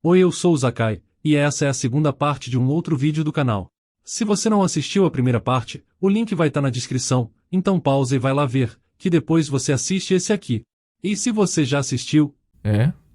Oi, eu sou o Zakai, e essa é a segunda parte de um outro vídeo do canal. Se você não assistiu a primeira parte, o link vai estar na descrição, então pausa e vai lá ver, que depois você assiste esse aqui. E se você já assistiu,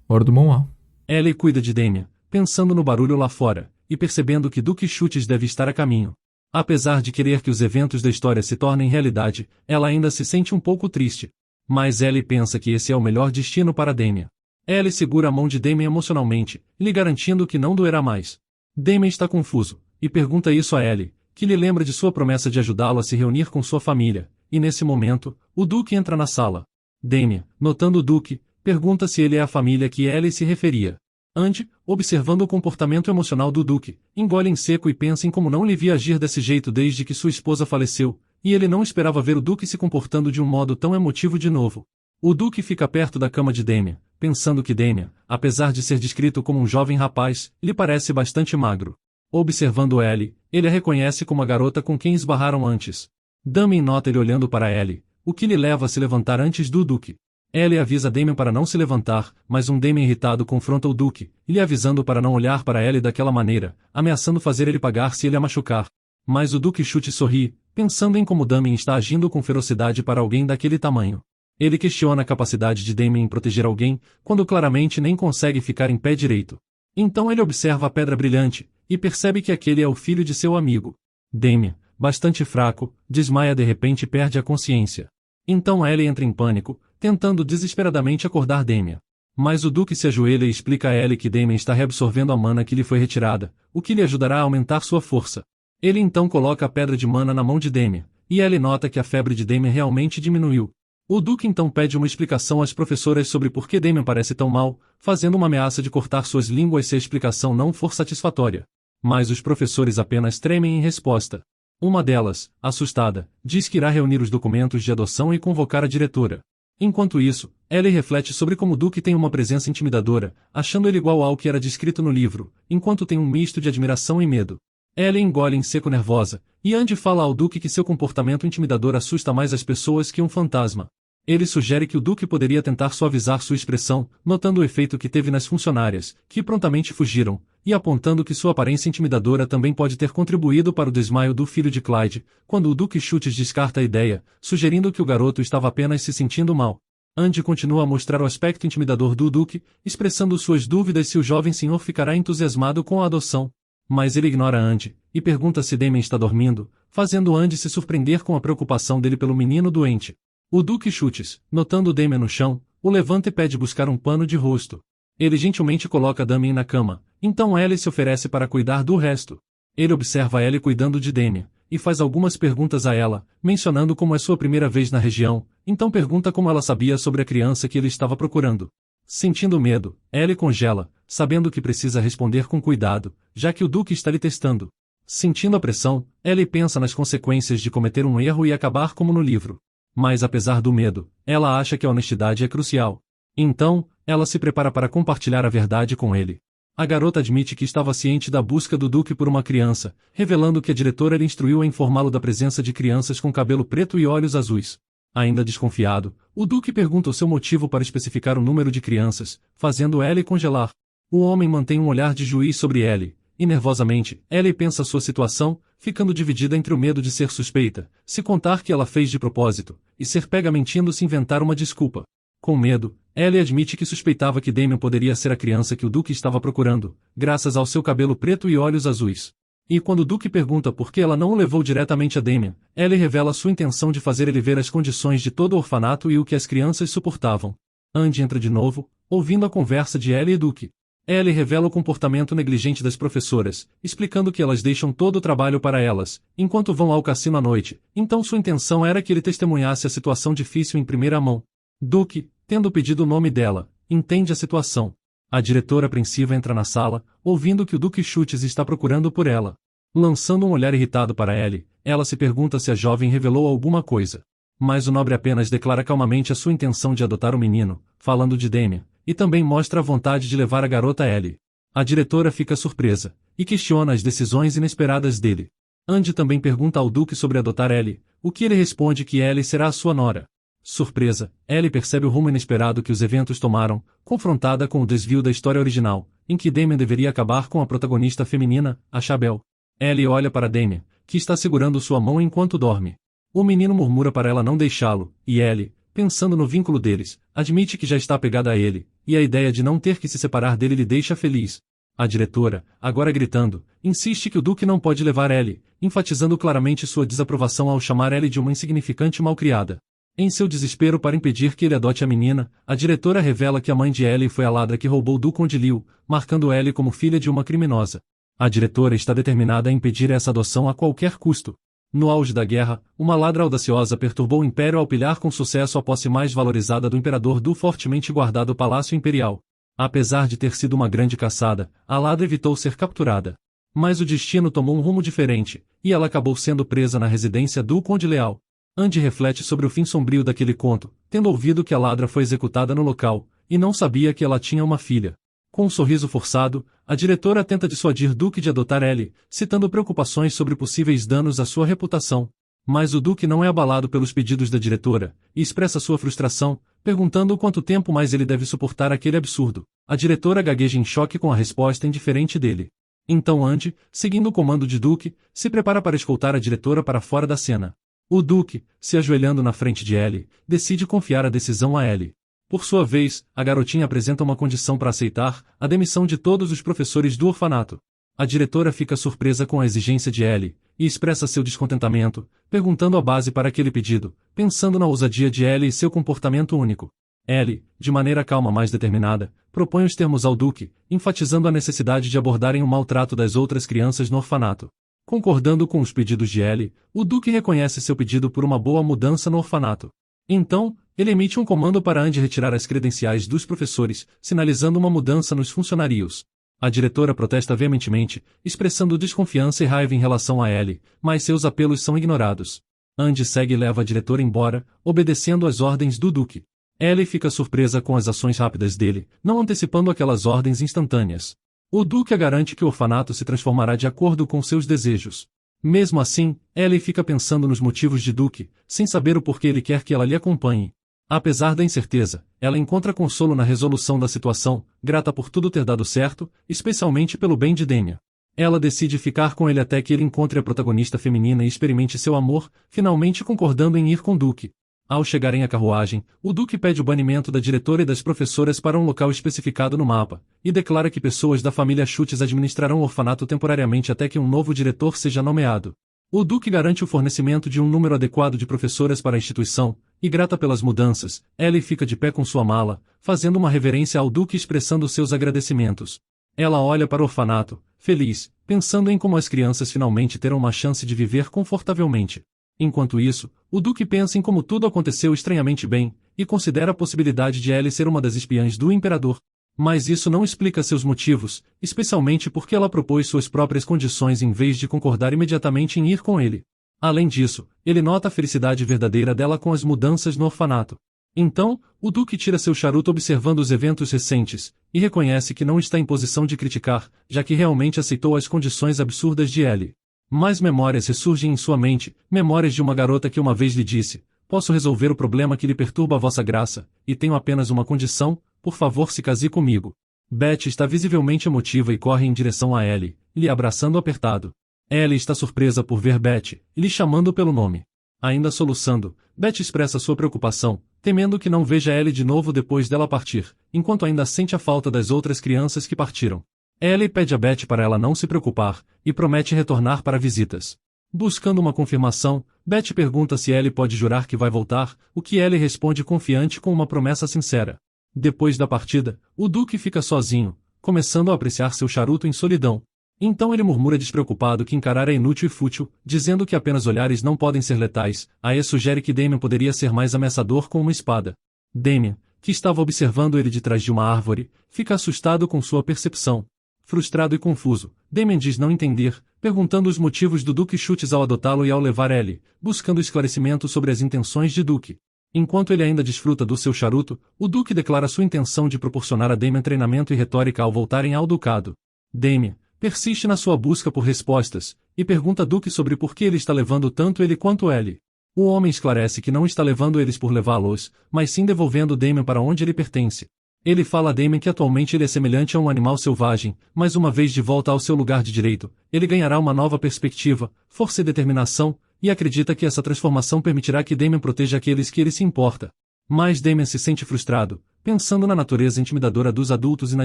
Hora do manual. Ellie cuida de Damien, pensando no barulho lá fora, e percebendo que Duke Chutes deve estar a caminho. Apesar de querer que os eventos da história se tornem realidade, ela ainda se sente um pouco triste. Mas Ellie pensa que esse é o melhor destino para Damien. Ellie segura a mão de Damien emocionalmente, lhe garantindo que não doerá mais. Damien está confuso, e pergunta isso a Ellie, que lhe lembra de sua promessa de ajudá-lo a se reunir com sua família, e nesse momento, o Duke entra na sala. Damien, notando o Duke, pergunta se ele é a família que Ellie se referia. Andy, observando o comportamento emocional do Duke, engole em seco e pensa em como não lhe via agir desse jeito desde que sua esposa faleceu, e ele não esperava ver o Duke se comportando de um modo tão emotivo de novo. O Duke fica perto da cama de Damien, pensando que Damien, apesar de ser descrito como um jovem rapaz, lhe parece bastante magro. Observando Ellie, ele a reconhece como a garota com quem esbarraram antes. Damien nota ele olhando para Ellie, o que lhe leva a se levantar antes do Duke. Ellie avisa Damien para não se levantar, mas um Damien irritado confronta o Duke, lhe avisando para não olhar para Ellie daquela maneira, ameaçando fazer ele pagar se ele a machucar. Mas o Duke Chute sorri, pensando em como Damien está agindo com ferocidade para alguém daquele tamanho. Ele questiona a capacidade de Damien em proteger alguém, quando claramente nem consegue ficar em pé direito. Então ele observa a pedra brilhante, e percebe que aquele é o filho de seu amigo. Damien, bastante fraco, desmaia de repente e perde a consciência. Então Ellie entra em pânico, tentando desesperadamente acordar Damien. Mas o Duke se ajoelha e explica a Ellie que Damien está reabsorvendo a mana que lhe foi retirada, o que lhe ajudará a aumentar sua força. Ele então coloca a pedra de mana na mão de Damien, e Ellie nota que a febre de Damien realmente diminuiu. O Duke então pede uma explicação às professoras sobre por que Damien parece tão mal, fazendo uma ameaça de cortar suas línguas se a explicação não for satisfatória. Mas os professores apenas tremem em resposta. Uma delas, assustada, diz que irá reunir os documentos de adoção e convocar a diretora. Enquanto isso, Ellie reflete sobre como Duke tem uma presença intimidadora, achando ele igual ao que era descrito no livro, enquanto tem um misto de admiração e medo. Ellie engole em seco nervosa, e Andy fala ao Duke que seu comportamento intimidador assusta mais as pessoas que um fantasma. Ele sugere que o Duke poderia tentar suavizar sua expressão, notando o efeito que teve nas funcionárias, que prontamente fugiram, e apontando que sua aparência intimidadora também pode ter contribuído para o desmaio do filho de Clyde, quando o Duke Chutes descarta a ideia, sugerindo que o garoto estava apenas se sentindo mal. Andy continua a mostrar o aspecto intimidador do Duke, expressando suas dúvidas se o jovem senhor ficará entusiasmado com a adoção. Mas ele ignora Andy, e pergunta se Damien está dormindo, fazendo Andy se surpreender com a preocupação dele pelo menino doente. O Duke Chutes, notando Damien no chão, o levanta e pede buscar um pano de rosto. Ele gentilmente coloca Damien na cama, então Ellie se oferece para cuidar do resto. Ele observa Ellie cuidando de Damien, e faz algumas perguntas a ela, mencionando como é sua primeira vez na região, então pergunta como ela sabia sobre a criança que ele estava procurando. Sentindo medo, Ellie congela, sabendo que precisa responder com cuidado, já que o Duke está lhe testando. Sentindo a pressão, Ellie pensa nas consequências de cometer um erro e acabar como no livro. Mas apesar do medo, ela acha que a honestidade é crucial. Então, ela se prepara para compartilhar a verdade com ele. A garota admite que estava ciente da busca do Duke por uma criança, revelando que a diretora lhe instruiu a informá-lo da presença de crianças com cabelo preto e olhos azuis. Ainda desconfiado, o Duke pergunta o seu motivo para especificar o número de crianças, fazendo Ellie congelar. O homem mantém um olhar de juiz sobre Ellie, e nervosamente, Ellie pensa sua situação, ficando dividida entre o medo de ser suspeita, se contar que ela fez de propósito, e ser pega mentindo se inventar uma desculpa. Com medo, Ellie admite que suspeitava que Damien poderia ser a criança que o Duke estava procurando, graças ao seu cabelo preto e olhos azuis. E quando o Duke pergunta por que ela não o levou diretamente a Damien, Ellie revela sua intenção de fazer ele ver as condições de todo o orfanato e o que as crianças suportavam. Andy entra de novo, ouvindo a conversa de Ellie e Duke. Ellie revela o comportamento negligente das professoras, explicando que elas deixam todo o trabalho para elas, enquanto vão ao cassino à noite, então sua intenção era que ele testemunhasse a situação difícil em primeira mão. Duke, tendo pedido o nome dela, entende a situação. A diretora apreensiva entra na sala, ouvindo que o Duke Chutes está procurando por ela. Lançando um olhar irritado para Ellie, ela se pergunta se a jovem revelou alguma coisa. Mas o nobre apenas declara calmamente a sua intenção de adotar o menino, falando de Damien, e também mostra a vontade de levar a garota a Ellie. A diretora fica surpresa, e questiona as decisões inesperadas dele. Andy também pergunta ao Duke sobre adotar Ellie, o que ele responde que Ellie será a sua nora. Surpresa, Ellie percebe o rumo inesperado que os eventos tomaram, confrontada com o desvio da história original, em que Damien deveria acabar com a protagonista feminina, a Chabelle. Ellie olha para Damien, que está segurando sua mão enquanto dorme. O menino murmura para ela não deixá-lo, e Ellie, pensando no vínculo deles, admite que já está apegada a ele, e a ideia de não ter que se separar dele lhe deixa feliz. A diretora, agora gritando, insiste que o Duque não pode levar Ellie, enfatizando claramente sua desaprovação ao chamar Ellie de uma insignificante malcriada. Em seu desespero para impedir que ele adote a menina, a diretora revela que a mãe de Ellie foi a ladra que roubou do Conde Liu, marcando Ellie como filha de uma criminosa. A diretora está determinada a impedir essa adoção a qualquer custo. No auge da guerra, uma ladra audaciosa perturbou o Império ao pilhar com sucesso a posse mais valorizada do Imperador do fortemente guardado Palácio Imperial. Apesar de ter sido uma grande caçada, a ladra evitou ser capturada. Mas o destino tomou um rumo diferente, e ela acabou sendo presa na residência do Conde Leal. Andy reflete sobre o fim sombrio daquele conto, tendo ouvido que a ladra foi executada no local, e não sabia que ela tinha uma filha. Com um sorriso forçado, a diretora tenta dissuadir Duque de adotar Ellie, citando preocupações sobre possíveis danos à sua reputação. Mas o Duque não é abalado pelos pedidos da diretora, e expressa sua frustração, perguntando quanto tempo mais ele deve suportar aquele absurdo. A diretora gagueja em choque com a resposta indiferente dele. Então Andy, seguindo o comando de Duque, se prepara para escoltar a diretora para fora da cena. O Duque, se ajoelhando na frente de Ellie, decide confiar a decisão a Ellie. Por sua vez, a garotinha apresenta uma condição para aceitar, a demissão de todos os professores do orfanato. A diretora fica surpresa com a exigência de Ellie, e expressa seu descontentamento, perguntando a base para aquele pedido, pensando na ousadia de Ellie e seu comportamento único. Ellie, de maneira calma mas determinada, propõe os termos ao Duque, enfatizando a necessidade de abordarem o maltrato das outras crianças no orfanato. Concordando com os pedidos de Ellie, o Duque reconhece seu pedido por uma boa mudança no orfanato. Então, ele emite um comando para Andy retirar as credenciais dos professores, sinalizando uma mudança nos funcionários. A diretora protesta veementemente, expressando desconfiança e raiva em relação a Ellie, mas seus apelos são ignorados. Andy segue e leva a diretora embora, obedecendo às ordens do Duque. Ellie fica surpresa com as ações rápidas dele, não antecipando aquelas ordens instantâneas. O Duque a garante que o orfanato se transformará de acordo com seus desejos. Mesmo assim, Ellie fica pensando nos motivos de Duque, sem saber o porquê ele quer que ela lhe acompanhe. Apesar da incerteza, ela encontra consolo na resolução da situação, grata por tudo ter dado certo, especialmente pelo bem de Damien. Ela decide ficar com ele até que ele encontre a protagonista feminina e experimente seu amor, finalmente concordando em ir com Duque. Ao chegarem à carruagem, o Duque pede o banimento da diretora e das professoras para um local especificado no mapa, e declara que pessoas da família Schultz administrarão o orfanato temporariamente até que um novo diretor seja nomeado. O Duque garante o fornecimento de um número adequado de professoras para a instituição, e grata pelas mudanças, Ellie fica de pé com sua mala, fazendo uma reverência ao Duque expressando seus agradecimentos. Ela olha para o orfanato, feliz, pensando em como as crianças finalmente terão uma chance de viver confortavelmente. Enquanto isso, o Duque pensa em como tudo aconteceu estranhamente bem, e considera a possibilidade de Ellie ser uma das espiãs do Imperador. Mas isso não explica seus motivos, especialmente porque ela propôs suas próprias condições em vez de concordar imediatamente em ir com ele. Além disso, ele nota a felicidade verdadeira dela com as mudanças no orfanato. Então, o Duque tira seu charuto observando os eventos recentes, e reconhece que não está em posição de criticar, já que realmente aceitou as condições absurdas de Ellie. Mais memórias ressurgem em sua mente, memórias de uma garota que uma vez lhe disse: "Posso resolver o problema que lhe perturba a vossa graça, e tenho apenas uma condição, por favor se case comigo." Beth está visivelmente emotiva e corre em direção a Ellie, lhe abraçando apertado. Ellie está surpresa por ver Beth, lhe chamando pelo nome. Ainda soluçando, Beth expressa sua preocupação, temendo que não veja Ellie de novo depois dela partir, enquanto ainda sente a falta das outras crianças que partiram. Ellie pede a Beth para ela não se preocupar, e promete retornar para visitas. Buscando uma confirmação, Beth pergunta se Ellie pode jurar que vai voltar, o que Ellie responde confiante com uma promessa sincera. Depois da partida, o Duque fica sozinho, começando a apreciar seu charuto em solidão. Então ele murmura despreocupado que encarar é inútil e fútil, dizendo que apenas olhares não podem ser letais. Ae sugere que Damien poderia ser mais ameaçador com uma espada. Damien, que estava observando ele de trás de uma árvore, fica assustado com sua percepção. Frustrado e confuso, Damien diz não entender, perguntando os motivos do Duque Schultz ao adotá-lo e ao levar Ellie, buscando esclarecimento sobre as intenções de Duque. Enquanto ele ainda desfruta do seu charuto, o Duque declara sua intenção de proporcionar a Damien treinamento e retórica ao voltarem ao ducado. Damien persiste na sua busca por respostas, e pergunta a Duque sobre por que ele está levando tanto ele quanto Ellie. O homem esclarece que não está levando eles por levá-los, mas sim devolvendo Damien para onde ele pertence. Ele fala a Damien que atualmente ele é semelhante a um animal selvagem, mas uma vez de volta ao seu lugar de direito, ele ganhará uma nova perspectiva, força e determinação, e acredita que essa transformação permitirá que Damien proteja aqueles que ele se importa. Mas Damien se sente frustrado, pensando na natureza intimidadora dos adultos e na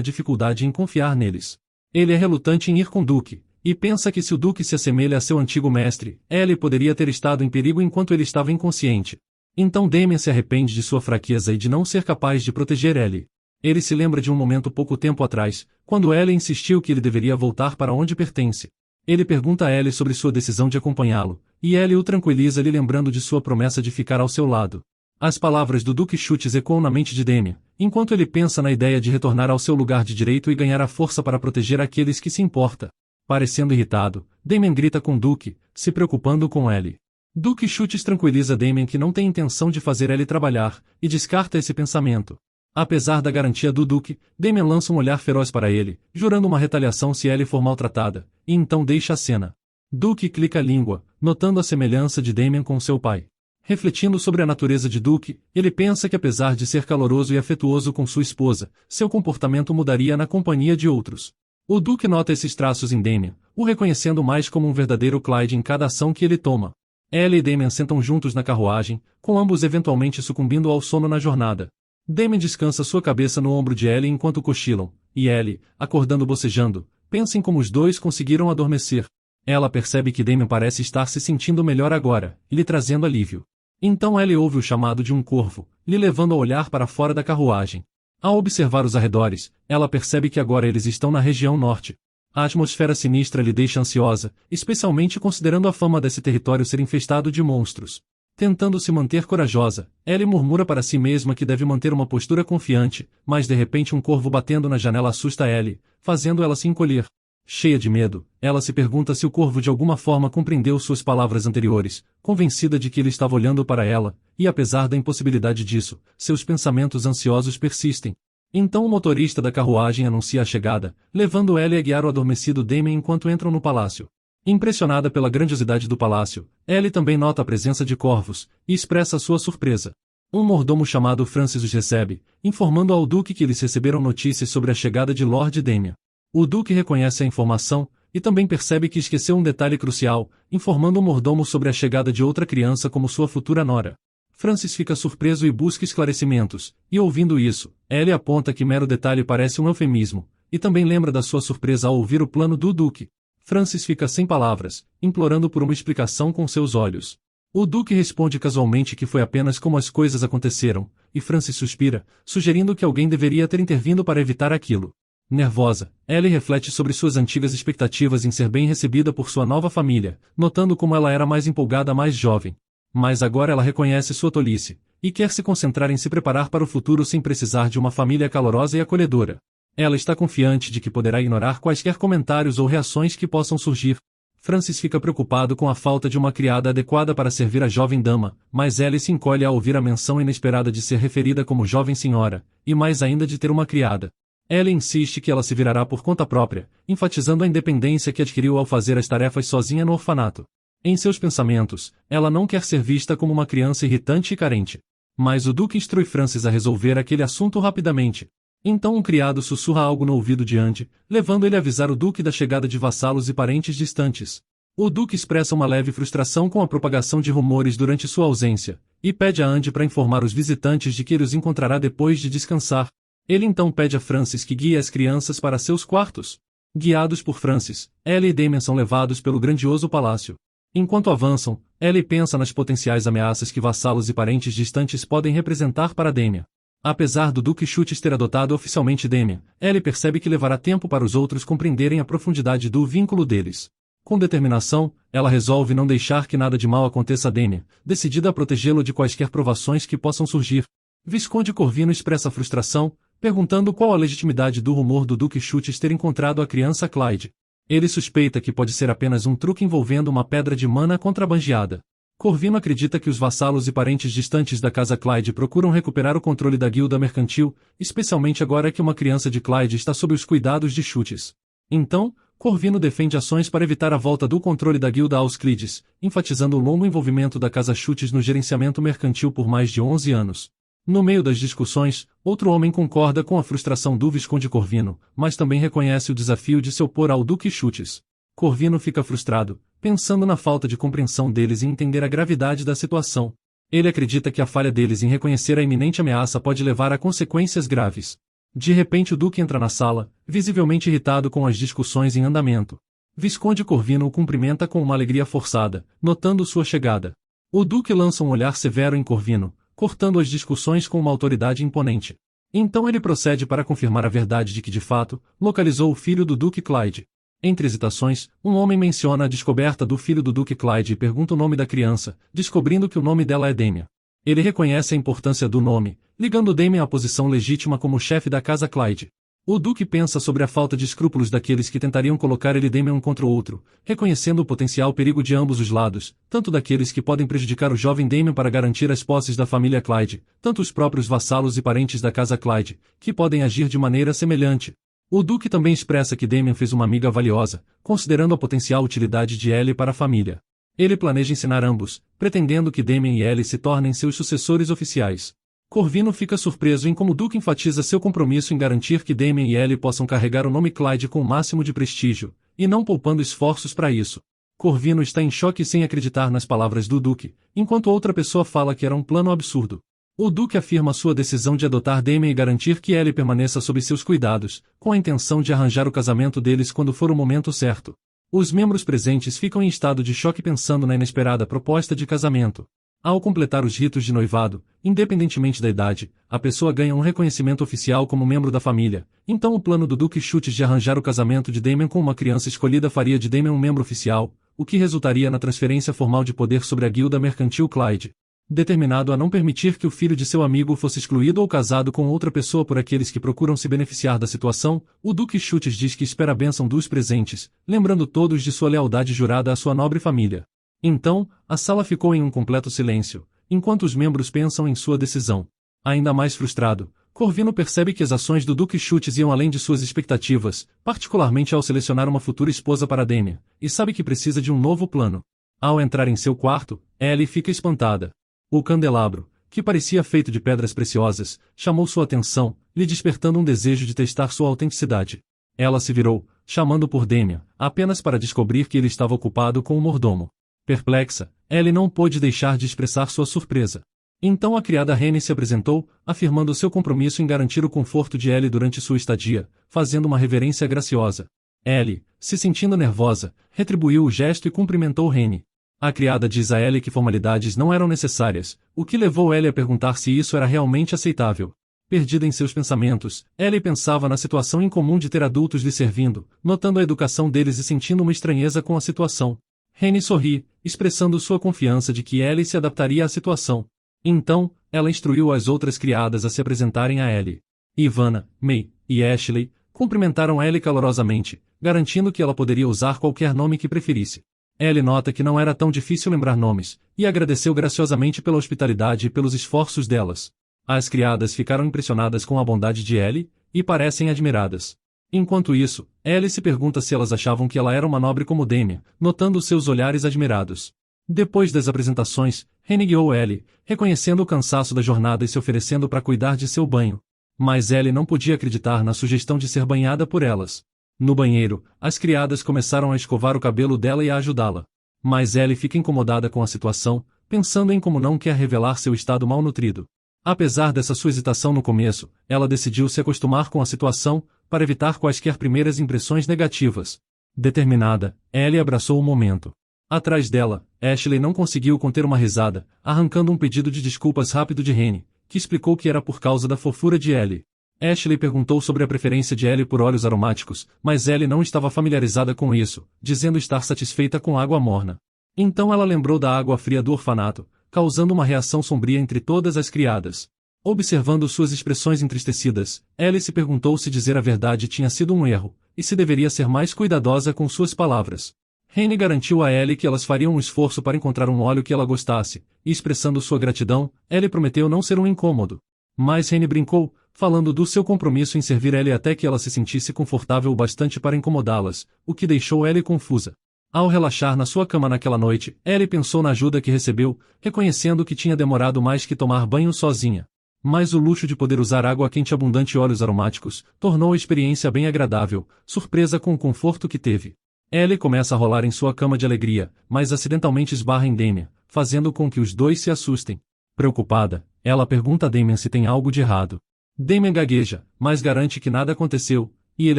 dificuldade em confiar neles. Ele é relutante em ir com Duke, e pensa que se o Duke se assemelha a seu antigo mestre, Ellie poderia ter estado em perigo enquanto ele estava inconsciente. Então Damien se arrepende de sua fraqueza e de não ser capaz de proteger Ellie. Ele se lembra de um momento pouco tempo atrás, quando Ellie insistiu que ele deveria voltar para onde pertence. Ele pergunta a Ellie sobre sua decisão de acompanhá-lo, e Ellie o tranquiliza lhe lembrando de sua promessa de ficar ao seu lado. As palavras do Duque Chutes ecoam na mente de Damien, enquanto ele pensa na ideia de retornar ao seu lugar de direito e ganhar a força para proteger aqueles que se importa. Parecendo irritado, Damien grita com Duque, se preocupando com Ellie. Duque Chutes tranquiliza Damien que não tem intenção de fazer Ellie trabalhar, e descarta esse pensamento. Apesar da garantia do Duque, Damien lança um olhar feroz para ele, jurando uma retaliação se Ellie for maltratada, e então deixa a cena. Duque clica a língua, notando a semelhança de Damien com seu pai. Refletindo sobre a natureza de Duque, ele pensa que apesar de ser caloroso e afetuoso com sua esposa, seu comportamento mudaria na companhia de outros. O Duque nota esses traços em Damien, o reconhecendo mais como um verdadeiro Clyde em cada ação que ele toma. Ellie e Damien sentam juntos na carruagem, com ambos eventualmente sucumbindo ao sono na jornada. Damien descansa sua cabeça no ombro de Ellie enquanto cochilam, e Ellie, acordando bocejando, pensa em como os dois conseguiram adormecer. Ela percebe que Damien parece estar se sentindo melhor agora, lhe trazendo alívio. Então Ellie ouve o chamado de um corvo, lhe levando a olhar para fora da carruagem. Ao observar os arredores, ela percebe que agora eles estão na região norte. A atmosfera sinistra lhe deixa ansiosa, especialmente considerando a fama desse território ser infestado de monstros. Tentando se manter corajosa, Ellie murmura para si mesma que deve manter uma postura confiante, mas de repente um corvo batendo na janela assusta Ellie, fazendo ela se encolher. Cheia de medo, ela se pergunta se o corvo de alguma forma compreendeu suas palavras anteriores, convencida de que ele estava olhando para ela, e apesar da impossibilidade disso, seus pensamentos ansiosos persistem. Então o motorista da carruagem anuncia a chegada, levando Ellie a guiar o adormecido Damien enquanto entram no palácio. Impressionada pela grandiosidade do palácio, Ellie também nota a presença de corvos, e expressa sua surpresa. Um mordomo chamado Francis os recebe, informando ao Duque que eles receberam notícias sobre a chegada de Lord Damien. O Duque reconhece a informação, e também percebe que esqueceu um detalhe crucial, informando o mordomo sobre a chegada de outra criança como sua futura nora. Francis fica surpreso e busca esclarecimentos, e ouvindo isso, Ellie aponta que mero detalhe parece um eufemismo, e também lembra da sua surpresa ao ouvir o plano do Duque. Francis fica sem palavras, implorando por uma explicação com seus olhos. O Duque responde casualmente que foi apenas como as coisas aconteceram, e Francis suspira, sugerindo que alguém deveria ter intervindo para evitar aquilo. Nervosa, Ellie reflete sobre suas antigas expectativas em ser bem recebida por sua nova família, notando como ela era mais empolgada mais jovem. Mas agora ela reconhece sua tolice, e quer se concentrar em se preparar para o futuro sem precisar de uma família calorosa e acolhedora. Ela está confiante de que poderá ignorar quaisquer comentários ou reações que possam surgir. Francis fica preocupado com a falta de uma criada adequada para servir a jovem dama, mas Ellie se encolhe ao ouvir a menção inesperada de ser referida como jovem senhora, e mais ainda de ter uma criada. Ellie insiste que ela se virará por conta própria, enfatizando a independência que adquiriu ao fazer as tarefas sozinha no orfanato. Em seus pensamentos, ela não quer ser vista como uma criança irritante e carente. Mas o Duque instrui Francis a resolver aquele assunto rapidamente. Então um criado sussurra algo no ouvido de Andy, levando ele a avisar o Duque da chegada de vassalos e parentes distantes. O Duque expressa uma leve frustração com a propagação de rumores durante sua ausência, e pede a Andy para informar os visitantes de que ele os encontrará depois de descansar. Ele então pede a Francis que guie as crianças para seus quartos. Guiados por Francis, Ellie e Damien são levados pelo grandioso palácio. Enquanto avançam, Ellie pensa nas potenciais ameaças que vassalos e parentes distantes podem representar para Damien. Apesar do Duque Chutes ter adotado oficialmente Damien, Ellie percebe que levará tempo para os outros compreenderem a profundidade do vínculo deles. Com determinação, ela resolve não deixar que nada de mal aconteça a Damien, decidida a protegê-lo de quaisquer provações que possam surgir. Visconde Corvino expressa frustração, perguntando qual a legitimidade do rumor do Duque Chutes ter encontrado a criança Clyde. Ele suspeita que pode ser apenas um truque envolvendo uma pedra de mana contrabandeada. Corvino acredita que os vassalos e parentes distantes da casa Clyde procuram recuperar o controle da guilda mercantil, especialmente agora que uma criança de Clyde está sob os cuidados de Chutes. Então, Corvino defende ações para evitar a volta do controle da guilda aos Clides, enfatizando o longo envolvimento da Casa Chutes no gerenciamento mercantil por mais de 11 anos. No meio das discussões, outro homem concorda com a frustração do Visconde Corvino, mas também reconhece o desafio de se opor ao Duque Chutes. Corvino fica frustrado, pensando na falta de compreensão deles e entender a gravidade da situação. Ele acredita que a falha deles em reconhecer a iminente ameaça pode levar a consequências graves. De repente o Duque entra na sala, visivelmente irritado com as discussões em andamento. Visconde Corvino o cumprimenta com uma alegria forçada, notando sua chegada. O Duque lança um olhar severo em Corvino, cortando as discussões com uma autoridade imponente. Então ele procede para confirmar a verdade de que de fato, localizou o filho do Duque Clyde. Entre hesitações, um homem menciona a descoberta do filho do Duque Clyde e pergunta o nome da criança, descobrindo que o nome dela é Damien. Ele reconhece a importância do nome, ligando Damien à posição legítima como chefe da casa Clyde. O Duque pensa sobre a falta de escrúpulos daqueles que tentariam colocar ele e Damien um contra o outro, reconhecendo o potencial perigo de ambos os lados, tanto daqueles que podem prejudicar o jovem Damien para garantir as posses da família Clyde, tanto os próprios vassalos e parentes da casa Clyde, que podem agir de maneira semelhante. O Duque também expressa que Damien fez uma amiga valiosa, considerando a potencial utilidade de Ellie para a família. Ele planeja ensinar ambos, pretendendo que Damien e Ellie se tornem seus sucessores oficiais. Corvino fica surpreso em como o Duque enfatiza seu compromisso em garantir que Damien e Ellie possam carregar o nome Clyde com o máximo de prestígio, e não poupando esforços para isso. Corvino está em choque sem acreditar nas palavras do Duque, enquanto outra pessoa fala que era um plano absurdo. O Duque afirma sua decisão de adotar Damien e garantir que Ellie permaneça sob seus cuidados, com a intenção de arranjar o casamento deles quando for o momento certo. Os membros presentes ficam em estado de choque pensando na inesperada proposta de casamento. Ao completar os ritos de noivado, independentemente da idade, a pessoa ganha um reconhecimento oficial como membro da família. Então o plano do Duque Chutes de arranjar o casamento de Damien com uma criança escolhida faria de Damien um membro oficial, o que resultaria na transferência formal de poder sobre a guilda mercantil Clyde. Determinado a não permitir que o filho de seu amigo fosse excluído ou casado com outra pessoa por aqueles que procuram se beneficiar da situação, o Duque Chutes diz que espera a bênção dos presentes, lembrando todos de sua lealdade jurada à sua nobre família. Então, a sala ficou em um completo silêncio, enquanto os membros pensam em sua decisão. Ainda mais frustrado, Corvino percebe que as ações do Duque Chutes iam além de suas expectativas, particularmente ao selecionar uma futura esposa para Damien, e sabe que precisa de um novo plano. Ao entrar em seu quarto, Ellie fica espantada. O candelabro, que parecia feito de pedras preciosas, chamou sua atenção, lhe despertando um desejo de testar sua autenticidade. Ela se virou, chamando por Damien, apenas para descobrir que ele estava ocupado com o mordomo. Perplexa, Ellie não pôde deixar de expressar sua surpresa. Então a criada Rene se apresentou, afirmando seu compromisso em garantir o conforto de Ellie durante sua estadia, fazendo uma reverência graciosa. Ellie, se sentindo nervosa, retribuiu o gesto e cumprimentou Rene. A criada diz a Ellie que formalidades não eram necessárias, o que levou Ellie a perguntar se isso era realmente aceitável. Perdida em seus pensamentos, Ellie pensava na situação incomum de ter adultos lhe servindo, notando a educação deles e sentindo uma estranheza com a situação. Rene sorri, expressando sua confiança de que Ellie se adaptaria à situação. Então, ela instruiu as outras criadas a se apresentarem a Ellie. Ivana, May e Ashley cumprimentaram Ellie calorosamente, garantindo que ela poderia usar qualquer nome que preferisse. Ellie nota que não era tão difícil lembrar nomes, e agradeceu graciosamente pela hospitalidade e pelos esforços delas. As criadas ficaram impressionadas com a bondade de Ellie, e parecem admiradas. Enquanto isso, Ellie se pergunta se elas achavam que ela era uma nobre como Damien, notando seus olhares admirados. Depois das apresentações, Rene guiou Ellie, reconhecendo o cansaço da jornada e se oferecendo para cuidar de seu banho. Mas Ellie não podia acreditar na sugestão de ser banhada por elas. No banheiro, as criadas começaram a escovar o cabelo dela e a ajudá-la. Mas Ellie fica incomodada com a situação, pensando em como não quer revelar seu estado malnutrido. Apesar dessa sua hesitação no começo, ela decidiu se acostumar com a situação, para evitar quaisquer primeiras impressões negativas. Determinada, Ellie abraçou o momento. Atrás dela, Ashley não conseguiu conter uma risada, arrancando um pedido de desculpas rápido de Rene, que explicou que era por causa da fofura de Ellie. Ashley perguntou sobre a preferência de Ellie por óleos aromáticos, mas Ellie não estava familiarizada com isso, dizendo estar satisfeita com água morna. Então ela lembrou da água fria do orfanato, causando uma reação sombria entre todas as criadas. Observando suas expressões entristecidas, Ellie se perguntou se dizer a verdade tinha sido um erro, e se deveria ser mais cuidadosa com suas palavras. Rene garantiu a Ellie que elas fariam um esforço para encontrar um óleo que ela gostasse, e expressando sua gratidão, Ellie prometeu não ser um incômodo. Mas Rene brincou, falando do seu compromisso em servir Ellie até que ela se sentisse confortável o bastante para incomodá-las, o que deixou Ellie confusa. Ao relaxar na sua cama naquela noite, Ellie pensou na ajuda que recebeu, reconhecendo que tinha demorado mais que tomar banho sozinha. Mas o luxo de poder usar água quente abundante e óleos aromáticos tornou a experiência bem agradável, surpresa com o conforto que teve. Ellie começa a rolar em sua cama de alegria, mas acidentalmente esbarra em Damien, fazendo com que os dois se assustem. Preocupada, ela pergunta a Damien se tem algo de errado. Damien gagueja, mas garante que nada aconteceu, e ele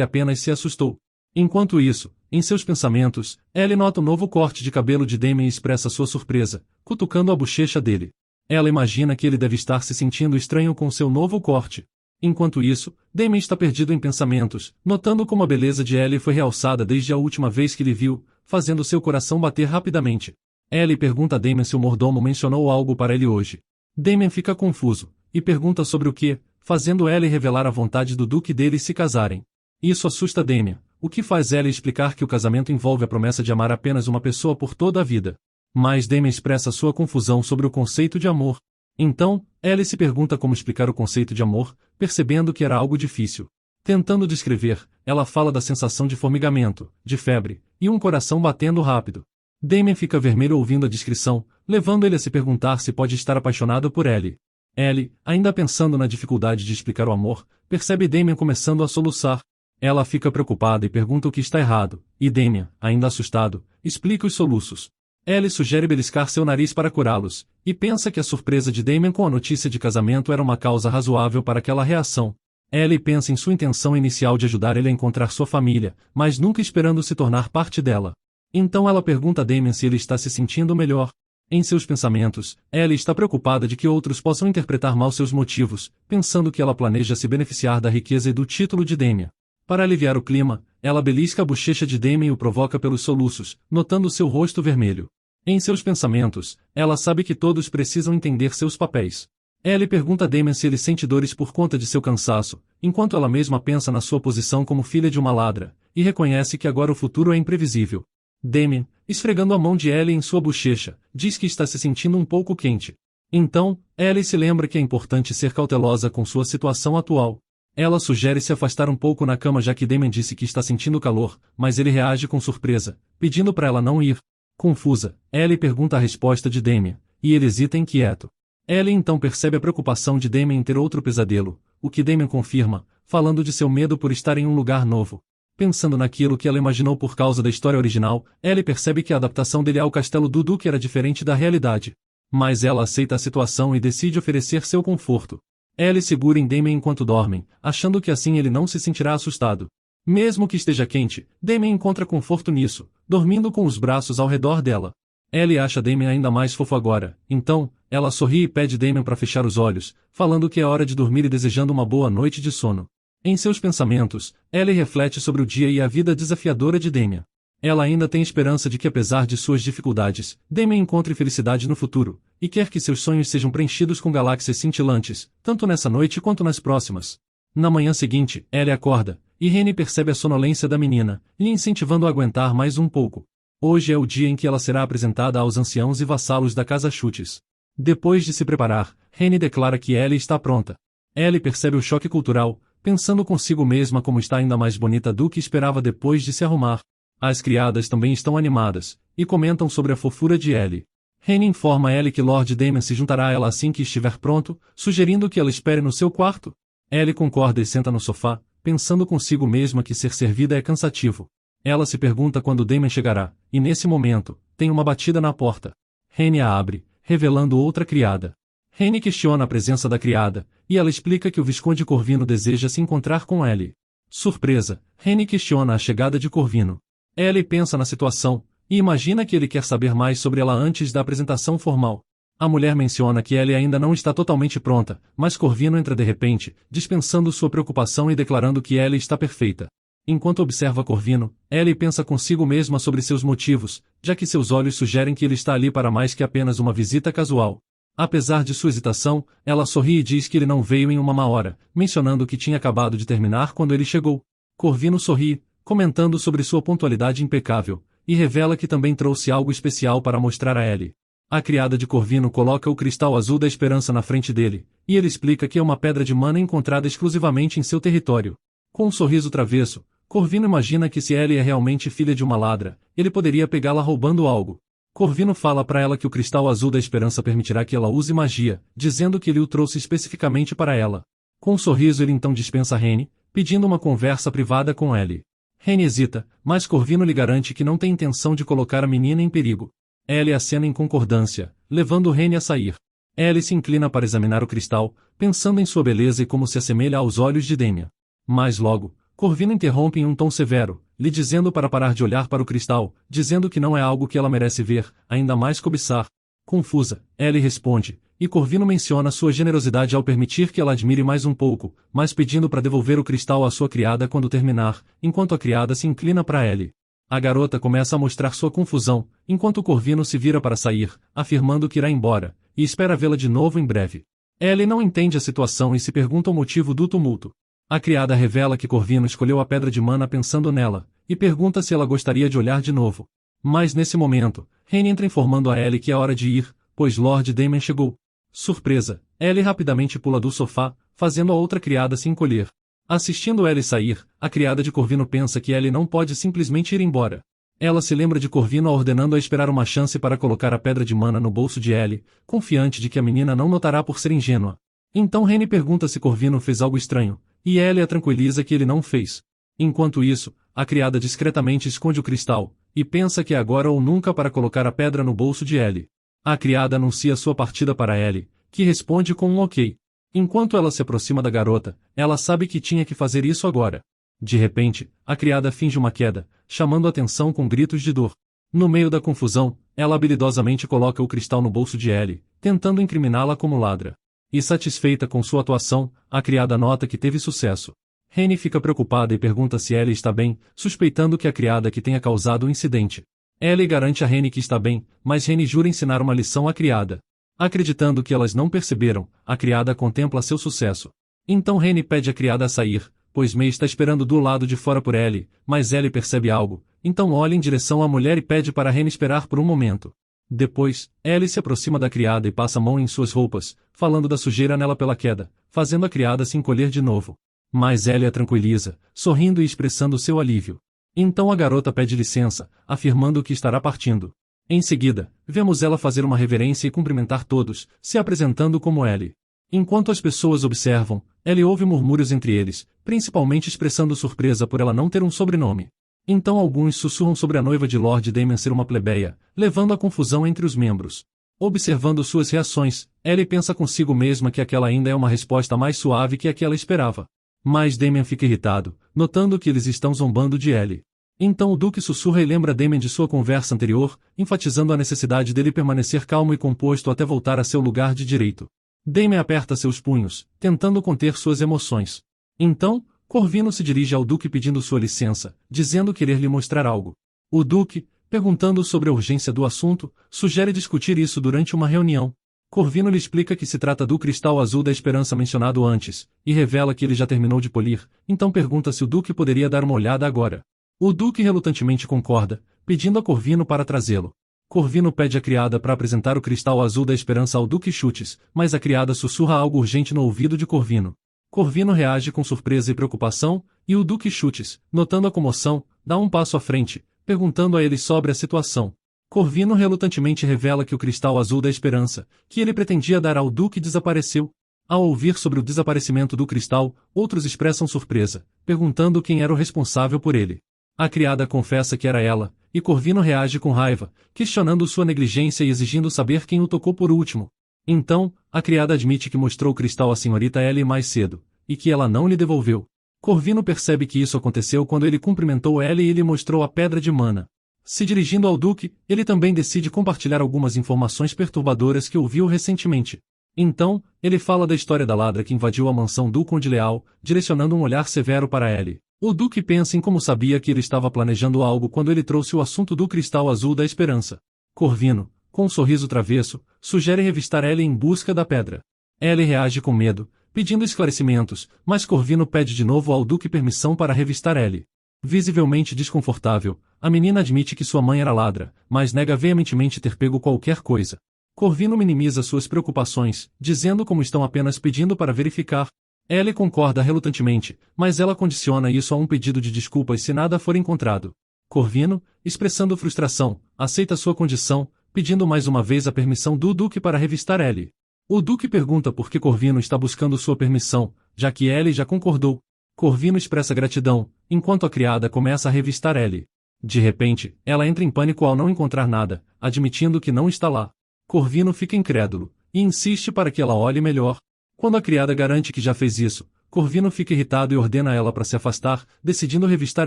apenas se assustou. Enquanto isso, em seus pensamentos, Ellie nota um novo corte de cabelo de Damien e expressa sua surpresa, cutucando a bochecha dele. Ela imagina que ele deve estar se sentindo estranho com seu novo corte. Enquanto isso, Damien está perdido em pensamentos, notando como a beleza de Ellie foi realçada desde a última vez que lhe viu, fazendo seu coração bater rapidamente. Ellie pergunta a Damien se o mordomo mencionou algo para ele hoje. Damien fica confuso, e pergunta sobre o que, fazendo Ellie revelar a vontade do Duque deles se casarem. Isso assusta Damien, o que faz Ellie explicar que o casamento envolve a promessa de amar apenas uma pessoa por toda a vida. Mas Damien expressa sua confusão sobre o conceito de amor. Então, Ellie se pergunta como explicar o conceito de amor, percebendo que era algo difícil. Tentando descrever, ela fala da sensação de formigamento, de febre, e um coração batendo rápido. Damien fica vermelho ouvindo a descrição, levando ele a se perguntar se pode estar apaixonado por Ellie. Ellie, ainda pensando na dificuldade de explicar o amor, percebe Damien começando a soluçar. Ela fica preocupada e pergunta o que está errado, e Damien, ainda assustado, explica os soluços. Ellie sugere beliscar seu nariz para curá-los, e pensa que a surpresa de Damien com a notícia de casamento era uma causa razoável para aquela reação. Ellie pensa em sua intenção inicial de ajudar ele a encontrar sua família, mas nunca esperando se tornar parte dela. Então ela pergunta a Damien se ele está se sentindo melhor. Em seus pensamentos, Ellie está preocupada de que outros possam interpretar mal seus motivos, pensando que ela planeja se beneficiar da riqueza e do título de Damien. Para aliviar o clima, ela belisca a bochecha de Damien e o provoca pelos soluços, notando seu rosto vermelho. Em seus pensamentos, ela sabe que todos precisam entender seus papéis. Ellie pergunta a Damien se ele sente dores por conta de seu cansaço, enquanto ela mesma pensa na sua posição como filha de uma ladra, e reconhece que agora o futuro é imprevisível. Damien, esfregando a mão de Ellie em sua bochecha, diz que está se sentindo um pouco quente. Então, Ellie se lembra que é importante ser cautelosa com sua situação atual. Ela sugere se afastar um pouco na cama já que Damien disse que está sentindo calor, mas ele reage com surpresa, pedindo para ela não ir. Confusa, Ellie pergunta a resposta de Damien, e ele hesita inquieto. Ellie então percebe a preocupação de Damien em ter outro pesadelo, o que Damien confirma, falando de seu medo por estar em um lugar novo. Pensando naquilo que ela imaginou por causa da história original, Ellie percebe que a adaptação dele ao castelo do Duque era diferente da realidade. Mas ela aceita a situação e decide oferecer seu conforto. Ellie segura em Damien enquanto dormem, achando que assim ele não se sentirá assustado. Mesmo que esteja quente, Damien encontra conforto nisso, dormindo com os braços ao redor dela. Ellie acha Damien ainda mais fofo agora, então, ela sorri e pede Damien para fechar os olhos, falando que é hora de dormir e desejando uma boa noite de sono. Em seus pensamentos, Ellie reflete sobre o dia e a vida desafiadora de Damien. Ela ainda tem esperança de que apesar de suas dificuldades, Damien encontre felicidade no futuro, e quer que seus sonhos sejam preenchidos com galáxias cintilantes, tanto nessa noite quanto nas próximas. Na manhã seguinte, Ellie acorda, e Rene percebe a sonolência da menina, lhe incentivando a aguentar mais um pouco. Hoje é o dia em que ela será apresentada aos anciãos e vassalos da Casa Chutes. Depois de se preparar, Rene declara que Ellie está pronta. Ellie percebe o choque cultural, pensando consigo mesma como está ainda mais bonita do que esperava depois de se arrumar. As criadas também estão animadas, e comentam sobre a fofura de Ellie. Rene informa Ellie que Lord Damien se juntará a ela assim que estiver pronto, sugerindo que ela espere no seu quarto. Ellie concorda e senta no sofá, pensando consigo mesma que ser servida é cansativo. Ela se pergunta quando Damien chegará, e nesse momento, tem uma batida na porta. Rene a abre, revelando outra criada. Rene questiona a presença da criada, e ela explica que o Visconde Corvino deseja se encontrar com Ellie. Surpresa, Rene questiona a chegada de Corvino. Ellie pensa na situação, e imagina que ele quer saber mais sobre ela antes da apresentação formal. A mulher menciona que Ellie ainda não está totalmente pronta, mas Corvino entra de repente, dispensando sua preocupação e declarando que Ellie está perfeita. Enquanto observa Corvino, Ellie pensa consigo mesma sobre seus motivos, já que seus olhos sugerem que ele está ali para mais que apenas uma visita casual. Apesar de sua hesitação, ela sorri e diz que ele não veio em uma má hora, mencionando que tinha acabado de terminar quando ele chegou. Corvino sorri, comentando sobre sua pontualidade impecável, e revela que também trouxe algo especial para mostrar a Ellie. A criada de Corvino coloca o cristal azul da esperança na frente dele, e ele explica que é uma pedra de mana encontrada exclusivamente em seu território. Com um sorriso travesso, Corvino imagina que se Ellie é realmente filha de uma ladra, ele poderia pegá-la roubando algo. Corvino fala para ela que o cristal azul da esperança permitirá que ela use magia, dizendo que ele o trouxe especificamente para ela. Com um sorriso ele então dispensa Rene, pedindo uma conversa privada com Ellie. Rene hesita, mas Corvino lhe garante que não tem intenção de colocar a menina em perigo. Ellie acena em concordância, levando Rene a sair. Ellie se inclina para examinar o cristal, pensando em sua beleza e como se assemelha aos olhos de Damian. Mas logo, Corvino interrompe em um tom severo, lhe dizendo para parar de olhar para o cristal, dizendo que não é algo que ela merece ver, ainda mais cobiçar. Confusa, Ellie responde, e Corvino menciona sua generosidade ao permitir que ela admire mais um pouco, mas pedindo para devolver o cristal à sua criada quando terminar, enquanto a criada se inclina para Ellie. A garota começa a mostrar sua confusão, enquanto Corvino se vira para sair, afirmando que irá embora, e espera vê-la de novo em breve. Ellie não entende a situação e se pergunta o motivo do tumulto. A criada revela que Corvino escolheu a pedra de mana pensando nela, e pergunta se ela gostaria de olhar de novo. Mas nesse momento, Rene entra informando a Ellie que é hora de ir, pois Lord Damian chegou. Surpresa, Ellie rapidamente pula do sofá, fazendo a outra criada se encolher. Assistindo Ellie sair, a criada de Corvino pensa que Ellie não pode simplesmente ir embora. Ela se lembra de Corvino ordenando a esperar uma chance para colocar a pedra de mana no bolso de Ellie, confiante de que a menina não notará por ser ingênua. Então Rene pergunta se Corvino fez algo estranho, e Ellie a tranquiliza que ele não fez. Enquanto isso, a criada discretamente esconde o cristal, e pensa que é agora ou nunca para colocar a pedra no bolso de Ellie. A criada anuncia sua partida para Ellie, que responde com um ok. Enquanto ela se aproxima da garota, ela sabe que tinha que fazer isso agora. De repente, a criada finge uma queda, chamando atenção com gritos de dor. No meio da confusão, ela habilidosamente coloca o cristal no bolso de Ellie, tentando incriminá-la como ladra. E satisfeita com sua atuação, a criada nota que teve sucesso. Rene fica preocupada e pergunta se Ellie está bem, suspeitando que a criada que tenha causado o incidente. Ellie garante a Rene que está bem, mas Rene jura ensinar uma lição à criada. Acreditando que elas não perceberam, a criada contempla seu sucesso. Então Rene pede a criada a sair, pois May está esperando do lado de fora por Ellie, mas Ellie percebe algo, então olha em direção à mulher e pede para Rene esperar por um momento. Depois, Ellie se aproxima da criada e passa a mão em suas roupas, falando da sujeira nela pela queda, fazendo a criada se encolher de novo. Mas Ellie a tranquiliza, sorrindo e expressando seu alívio. Então a garota pede licença, afirmando que estará partindo. Em seguida, vemos ela fazer uma reverência e cumprimentar todos, se apresentando como Ellie. Enquanto as pessoas observam, Ellie ouve murmúrios entre eles, principalmente expressando surpresa por ela não ter um sobrenome. Então alguns sussurram sobre a noiva de Lord Damian ser uma plebeia, levando a confusão entre os membros. Observando suas reações, Ellie pensa consigo mesma que aquela ainda é uma resposta mais suave que a que ela esperava. Mas Damian fica irritado, notando que eles estão zombando de Ellie. Então o Duque sussurra e lembra Damian de sua conversa anterior, enfatizando a necessidade dele permanecer calmo e composto até voltar a seu lugar de direito. Damian aperta seus punhos, tentando conter suas emoções. Então, Corvino se dirige ao Duque pedindo sua licença, dizendo querer lhe mostrar algo. O Duque, perguntando sobre a urgência do assunto, sugere discutir isso durante uma reunião. Corvino lhe explica que se trata do cristal azul da esperança mencionado antes, e revela que ele já terminou de polir, então pergunta se o Duque poderia dar uma olhada agora. O Duque relutantemente concorda, pedindo a Corvino para trazê-lo. Corvino pede à criada para apresentar o cristal azul da esperança ao Duque Chutes, mas a criada sussurra algo urgente no ouvido de Corvino. Corvino reage com surpresa e preocupação, e o Duque Chutes, notando a comoção, dá um passo à frente, perguntando a ele sobre a situação. Corvino relutantemente revela que o cristal azul da esperança, que ele pretendia dar ao Duque, desapareceu. Ao ouvir sobre o desaparecimento do cristal, outros expressam surpresa, perguntando quem era o responsável por ele. A criada confessa que era ela, e Corvino reage com raiva, questionando sua negligência e exigindo saber quem o tocou por último. Então, a criada admite que mostrou o cristal à senhorita Ellie mais cedo, e que ela não lhe devolveu. Corvino percebe que isso aconteceu quando ele cumprimentou Ellie e lhe mostrou a pedra de mana. Se dirigindo ao Duque, ele também decide compartilhar algumas informações perturbadoras que ouviu recentemente. Então, ele fala da história da ladra que invadiu a mansão do Conde Leal, direcionando um olhar severo para Ellie. O Duque pensa em como sabia que ele estava planejando algo quando ele trouxe o assunto do cristal azul da esperança. Corvino, com um sorriso travesso, sugere revistar Ellie em busca da pedra. Ellie reage com medo, pedindo esclarecimentos, mas Corvino pede de novo ao Duque permissão para revistar Ellie. Visivelmente desconfortável, a menina admite que sua mãe era ladra, mas nega veementemente ter pego qualquer coisa. Corvino minimiza suas preocupações, dizendo como estão apenas pedindo para verificar. Ellie concorda relutantemente, mas ela condiciona isso a um pedido de desculpas se nada for encontrado. Corvino, expressando frustração, aceita sua condição, pedindo mais uma vez a permissão do Duque para revistar Ellie. O Duque pergunta por que Corvino está buscando sua permissão, já que Ellie já concordou. Corvino expressa gratidão, enquanto a criada começa a revistar Ellie. De repente, ela entra em pânico ao não encontrar nada, admitindo que não está lá. Corvino fica incrédulo, e insiste para que ela olhe melhor. Quando a criada garante que já fez isso, Corvino fica irritado e ordena a ela para se afastar, decidindo revistar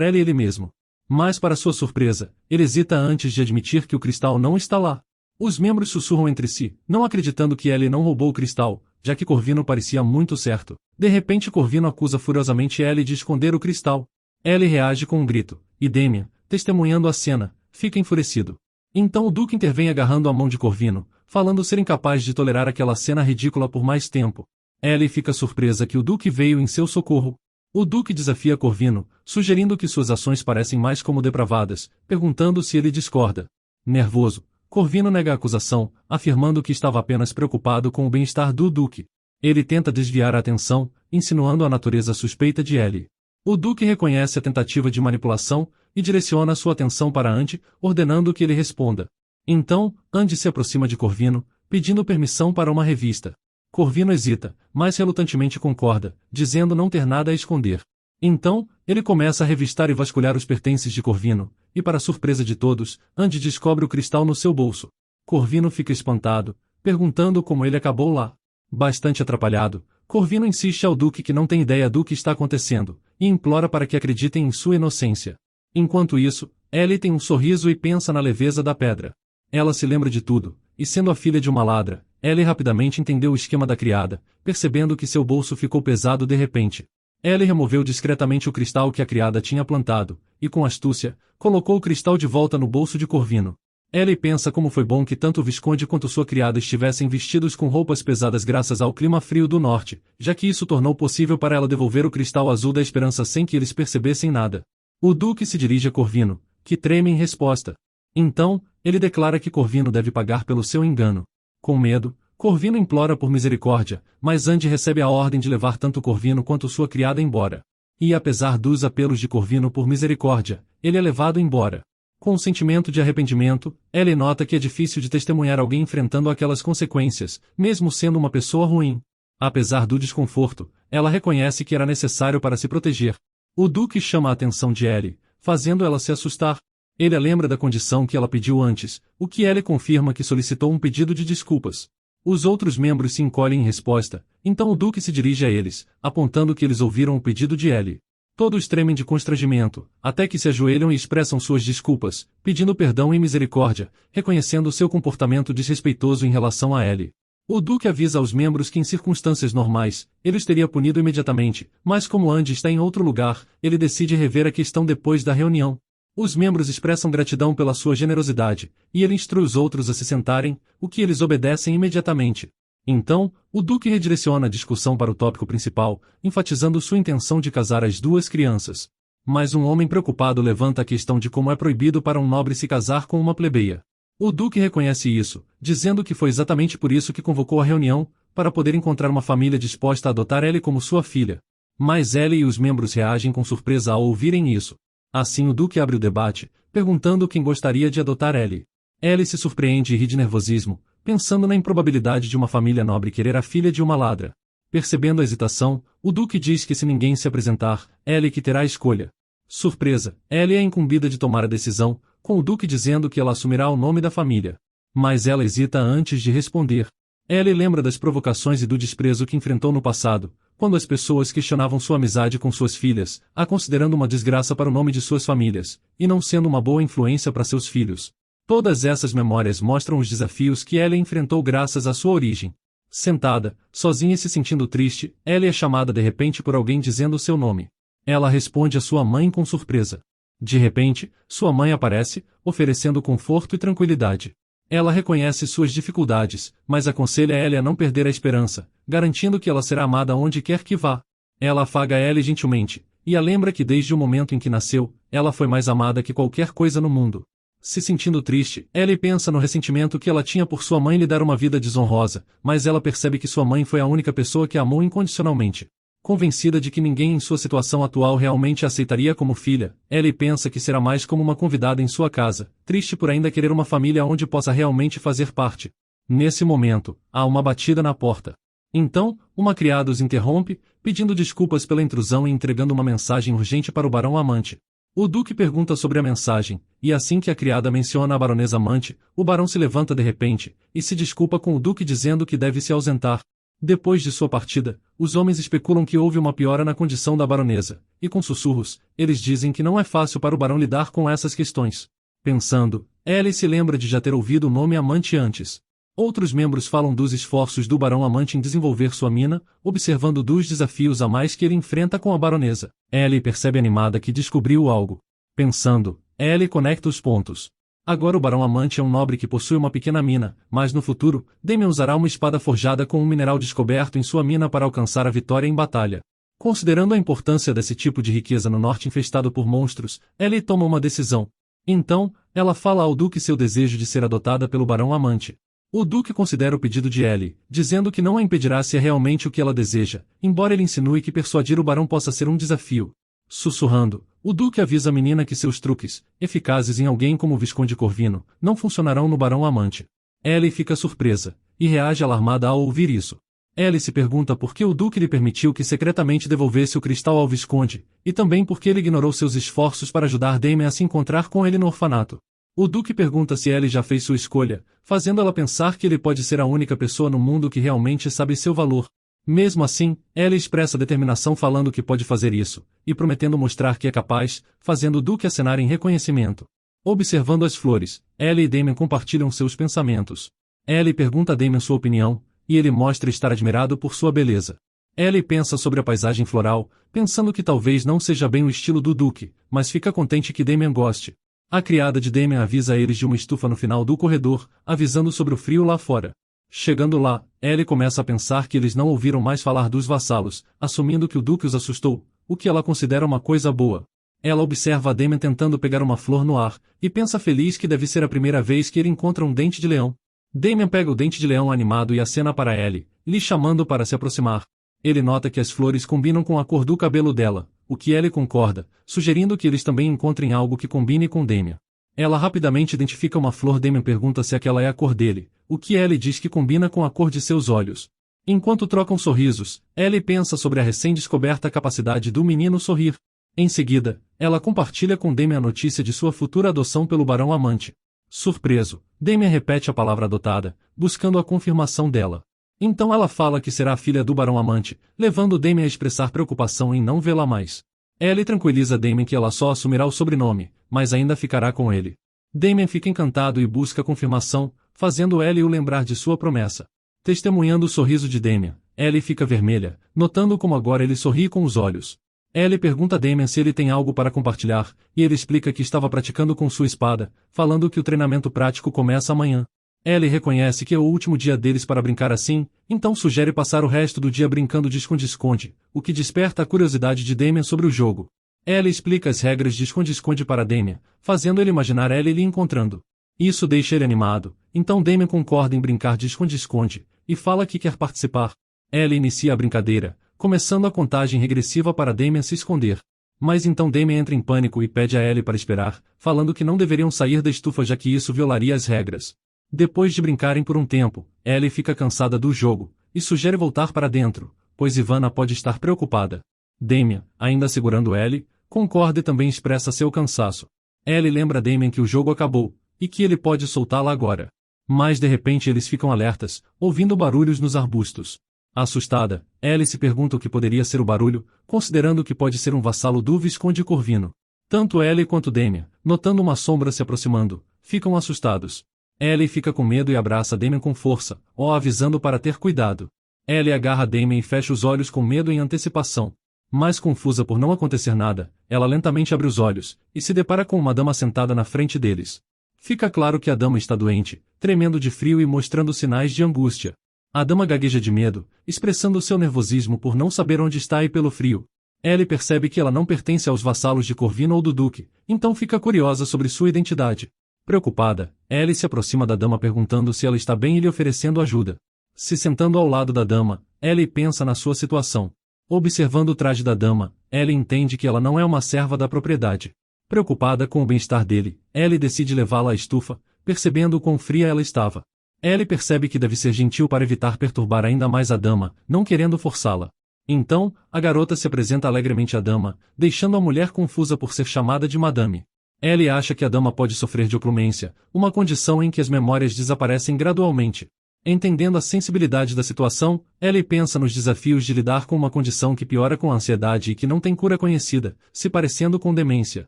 Ellie ele mesmo. Mas para sua surpresa, ele hesita antes de admitir que o cristal não está lá. Os membros sussurram entre si, não acreditando que Ellie não roubou o cristal, já que Corvino parecia muito certo. De repente Corvino acusa furiosamente Ellie de esconder o cristal. Ellie reage com um grito, e Damian, testemunhando a cena, fica enfurecido. Então o Duque intervém agarrando a mão de Corvino, falando ser incapaz de tolerar aquela cena ridícula por mais tempo. Ellie fica surpresa que o Duque veio em seu socorro. O Duque desafia Corvino, sugerindo que suas ações parecem mais como depravadas, perguntando se ele discorda. Nervoso, Corvino nega a acusação, afirmando que estava apenas preocupado com o bem-estar do Duque. Ele tenta desviar a atenção, insinuando a natureza suspeita de Ellie. O Duque reconhece a tentativa de manipulação e direciona sua atenção para Andy, ordenando que ele responda. Então, Andy se aproxima de Corvino, pedindo permissão para uma revista. Corvino hesita, mas relutantemente concorda, dizendo não ter nada a esconder. Então, ele começa a revistar e vasculhar os pertences de Corvino, e para surpresa de todos, Andy descobre o cristal no seu bolso. Corvino fica espantado, perguntando como ele acabou lá. Bastante atrapalhado, Corvino insiste ao Duque que não tem ideia do que está acontecendo, e implora para que acreditem em sua inocência. Enquanto isso, Ellie tem um sorriso e pensa na leveza da pedra. Ela se lembra de tudo, e sendo a filha de uma ladra, Ellie rapidamente entendeu o esquema da criada, percebendo que seu bolso ficou pesado de repente. Ellie removeu discretamente o cristal que a criada tinha plantado, e com astúcia, colocou o cristal de volta no bolso de Corvino. Ellie pensa como foi bom que tanto o Visconde quanto sua criada estivessem vestidos com roupas pesadas graças ao clima frio do norte, já que isso tornou possível para ela devolver o cristal azul da esperança sem que eles percebessem nada. O Duque se dirige a Corvino, que treme em resposta. Então, ele declara que Corvino deve pagar pelo seu engano. Com medo, Corvino implora por misericórdia, mas Andy recebe a ordem de levar tanto Corvino quanto sua criada embora. E apesar dos apelos de Corvino por misericórdia, ele é levado embora. Com um sentimento de arrependimento, Ellie nota que é difícil de testemunhar alguém enfrentando aquelas consequências, mesmo sendo uma pessoa ruim. Apesar do desconforto, ela reconhece que era necessário para se proteger. O Duque chama a atenção de Ellie, fazendo ela se assustar. Ele a lembra da condição que ela pediu antes, o que Ellie confirma que solicitou um pedido de desculpas. Os outros membros se encolhem em resposta, então o Duque se dirige a eles, apontando que eles ouviram o pedido de Ellie. Todos tremem de constrangimento, até que se ajoelham e expressam suas desculpas, pedindo perdão e misericórdia, reconhecendo seu comportamento desrespeitoso em relação a Ellie. O Duque avisa aos membros que em circunstâncias normais, ele os teria punido imediatamente, mas como Andy está em outro lugar, ele decide rever a questão depois da reunião. Os membros expressam gratidão pela sua generosidade, e ele instrui os outros a se sentarem, o que eles obedecem imediatamente. Então, o Duque redireciona a discussão para o tópico principal, enfatizando sua intenção de casar as duas crianças. Mas um homem preocupado levanta a questão de como é proibido para um nobre se casar com uma plebeia. O Duque reconhece isso, dizendo que foi exatamente por isso que convocou a reunião, para poder encontrar uma família disposta a adotar Ellie como sua filha. Mas Ellie e os membros reagem com surpresa ao ouvirem isso. Assim o Duque abre o debate, perguntando quem gostaria de adotar Ellie. Ellie se surpreende e ri de nervosismo, pensando na improbabilidade de uma família nobre querer a filha de uma ladra. Percebendo a hesitação, o Duque diz que se ninguém se apresentar, Ellie que terá a escolha. Surpresa, Ellie é incumbida de tomar a decisão, com o Duque dizendo que ela assumirá o nome da família. Mas ela hesita antes de responder. Ellie lembra das provocações e do desprezo que enfrentou no passado, quando as pessoas questionavam sua amizade com suas filhas, a considerando uma desgraça para o nome de suas famílias, e não sendo uma boa influência para seus filhos. Todas essas memórias mostram os desafios que Ellie enfrentou graças à sua origem. Sentada, sozinha e se sentindo triste, Ellie é chamada de repente por alguém dizendo seu nome. Ela responde a sua mãe com surpresa. De repente, sua mãe aparece, oferecendo conforto e tranquilidade. Ela reconhece suas dificuldades, mas aconselha Ellie a não perder a esperança, garantindo que ela será amada onde quer que vá. Ela afaga Ellie gentilmente, e a lembra que desde o momento em que nasceu, ela foi mais amada que qualquer coisa no mundo. Se sentindo triste, Ellie pensa no ressentimento que ela tinha por sua mãe lhe dar uma vida desonrosa, mas ela percebe que sua mãe foi a única pessoa que a amou incondicionalmente. Convencida de que ninguém em sua situação atual realmente a aceitaria como filha, Ellie pensa que será mais como uma convidada em sua casa, triste por ainda querer uma família onde possa realmente fazer parte. Nesse momento, há uma batida na porta. Então, uma criada os interrompe, pedindo desculpas pela intrusão e entregando uma mensagem urgente para o barão amante. O duque pergunta sobre a mensagem, e assim que a criada menciona a baronesa amante, o barão se levanta de repente, e se desculpa com o duque dizendo que deve se ausentar. Depois de sua partida, os homens especulam que houve uma piora na condição da baronesa, e com sussurros, eles dizem que não é fácil para o barão lidar com essas questões. Pensando, Ellie se lembra de já ter ouvido o nome amante antes. Outros membros falam dos esforços do barão amante em desenvolver sua mina, observando dos desafios a mais que ele enfrenta com a baronesa. Ellie percebe animada que descobriu algo. Pensando, Ellie conecta os pontos. Agora o barão amante é um nobre que possui uma pequena mina, mas no futuro, Damian usará uma espada forjada com um mineral descoberto em sua mina para alcançar a vitória em batalha. Considerando a importância desse tipo de riqueza no norte infestado por monstros, Ellie toma uma decisão. Então, ela fala ao duque seu desejo de ser adotada pelo barão amante. O duque considera o pedido de Ellie, dizendo que não a impedirá se é realmente o que ela deseja, embora ele insinue que persuadir o barão possa ser um desafio. Sussurrando, o duque avisa a menina que seus truques, eficazes em alguém como o Visconde Corvino, não funcionarão no barão amante. Ellie fica surpresa, e reage alarmada ao ouvir isso. Ellie se pergunta por que o duque lhe permitiu que secretamente devolvesse o cristal ao Visconde, e também por que ele ignorou seus esforços para ajudar Damian a se encontrar com ele no orfanato. O duque pergunta se Ellie já fez sua escolha, fazendo ela pensar que ele pode ser a única pessoa no mundo que realmente sabe seu valor. Mesmo assim, Ellie expressa determinação falando que pode fazer isso, e prometendo mostrar que é capaz, fazendo o duque acenar em reconhecimento. Observando as flores, Ellie e Damian compartilham seus pensamentos. Ellie pergunta a Damian sua opinião, e ele mostra estar admirado por sua beleza. Ellie pensa sobre a paisagem floral, pensando que talvez não seja bem o estilo do duque, mas fica contente que Damian goste. A criada de Damian avisa a eles de uma estufa no final do corredor, avisando sobre o frio lá fora. Chegando lá, Ellie começa a pensar que eles não ouviram mais falar dos vassalos, assumindo que o duque os assustou, o que ela considera uma coisa boa. Ela observa a Damian tentando pegar uma flor no ar, e pensa feliz que deve ser a primeira vez que ele encontra um dente de leão. Damian pega o dente de leão animado e acena para Ellie, lhe chamando para se aproximar. Ele nota que as flores combinam com a cor do cabelo dela, o que Ellie concorda, sugerindo que eles também encontrem algo que combine com Damian. Ela rapidamente identifica uma flor. Damian pergunta se aquela é a cor dele, o que Ellie diz que combina com a cor de seus olhos. Enquanto trocam sorrisos, Ellie pensa sobre a recém-descoberta capacidade do menino sorrir. Em seguida, ela compartilha com Damian a notícia de sua futura adoção pelo barão amante. Surpreso, Damian repete a palavra adotada, buscando a confirmação dela. Então ela fala que será a filha do barão amante, levando Damian a expressar preocupação em não vê-la mais. Ellie tranquiliza Damian que ela só assumirá o sobrenome, mas ainda ficará com ele. Damian fica encantado e busca confirmação, fazendo Ellie o lembrar de sua promessa. Testemunhando o sorriso de Damian, Ellie fica vermelha, notando como agora ele sorri com os olhos. Ellie pergunta a Damian se ele tem algo para compartilhar, e ele explica que estava praticando com sua espada, falando que o treinamento prático começa amanhã. Ellie reconhece que é o último dia deles para brincar assim, então sugere passar o resto do dia brincando de esconde-esconde, o que desperta a curiosidade de Damian sobre o jogo. Ellie explica as regras de esconde-esconde para Damian, fazendo ele imaginar Ellie lhe encontrando. Isso deixa ele animado, então Damian concorda em brincar de esconde-esconde, e fala que quer participar. Ellie inicia a brincadeira, começando a contagem regressiva para Damian se esconder. Mas então Damian entra em pânico e pede a Ellie para esperar, falando que não deveriam sair da estufa já que isso violaria as regras. Depois de brincarem por um tempo, Ellie fica cansada do jogo, e sugere voltar para dentro, pois Ivana pode estar preocupada. Damian, ainda segurando Ellie, concorda e também expressa seu cansaço. Ellie lembra Damian que o jogo acabou, e que ele pode soltá-la agora. Mas de repente eles ficam alertas, ouvindo barulhos nos arbustos. Assustada, Ellie se pergunta o que poderia ser o barulho, considerando que pode ser um vassalo do Visconde Corvino. Tanto Ellie quanto Damian, notando uma sombra se aproximando, ficam assustados. Ellie fica com medo e abraça Damian com força, avisando para ter cuidado. Ellie agarra Damian e fecha os olhos com medo em antecipação. Mas confusa por não acontecer nada, ela lentamente abre os olhos, e se depara com uma dama sentada na frente deles. Fica claro que a dama está doente, tremendo de frio e mostrando sinais de angústia. A dama gagueja de medo, expressando seu nervosismo por não saber onde está e pelo frio. Ellie percebe que ela não pertence aos vassalos de Corvino ou do Duque, então fica curiosa sobre sua identidade. Preocupada, Ellie se aproxima da dama perguntando se ela está bem e lhe oferecendo ajuda. Se sentando ao lado da dama, Ellie pensa na sua situação. Observando o traje da dama, Ellie entende que ela não é uma serva da propriedade. Preocupada com o bem-estar dele, Ellie decide levá-la à estufa, percebendo o quão fria ela estava. Ellie percebe que deve ser gentil para evitar perturbar ainda mais a dama, não querendo forçá-la. Então, a garota se apresenta alegremente à dama, deixando a mulher confusa por ser chamada de madame. Ellie acha que a dama pode sofrer de oclumência, uma condição em que as memórias desaparecem gradualmente. Entendendo a sensibilidade da situação, Ellie pensa nos desafios de lidar com uma condição que piora com a ansiedade e que não tem cura conhecida, se parecendo com demência.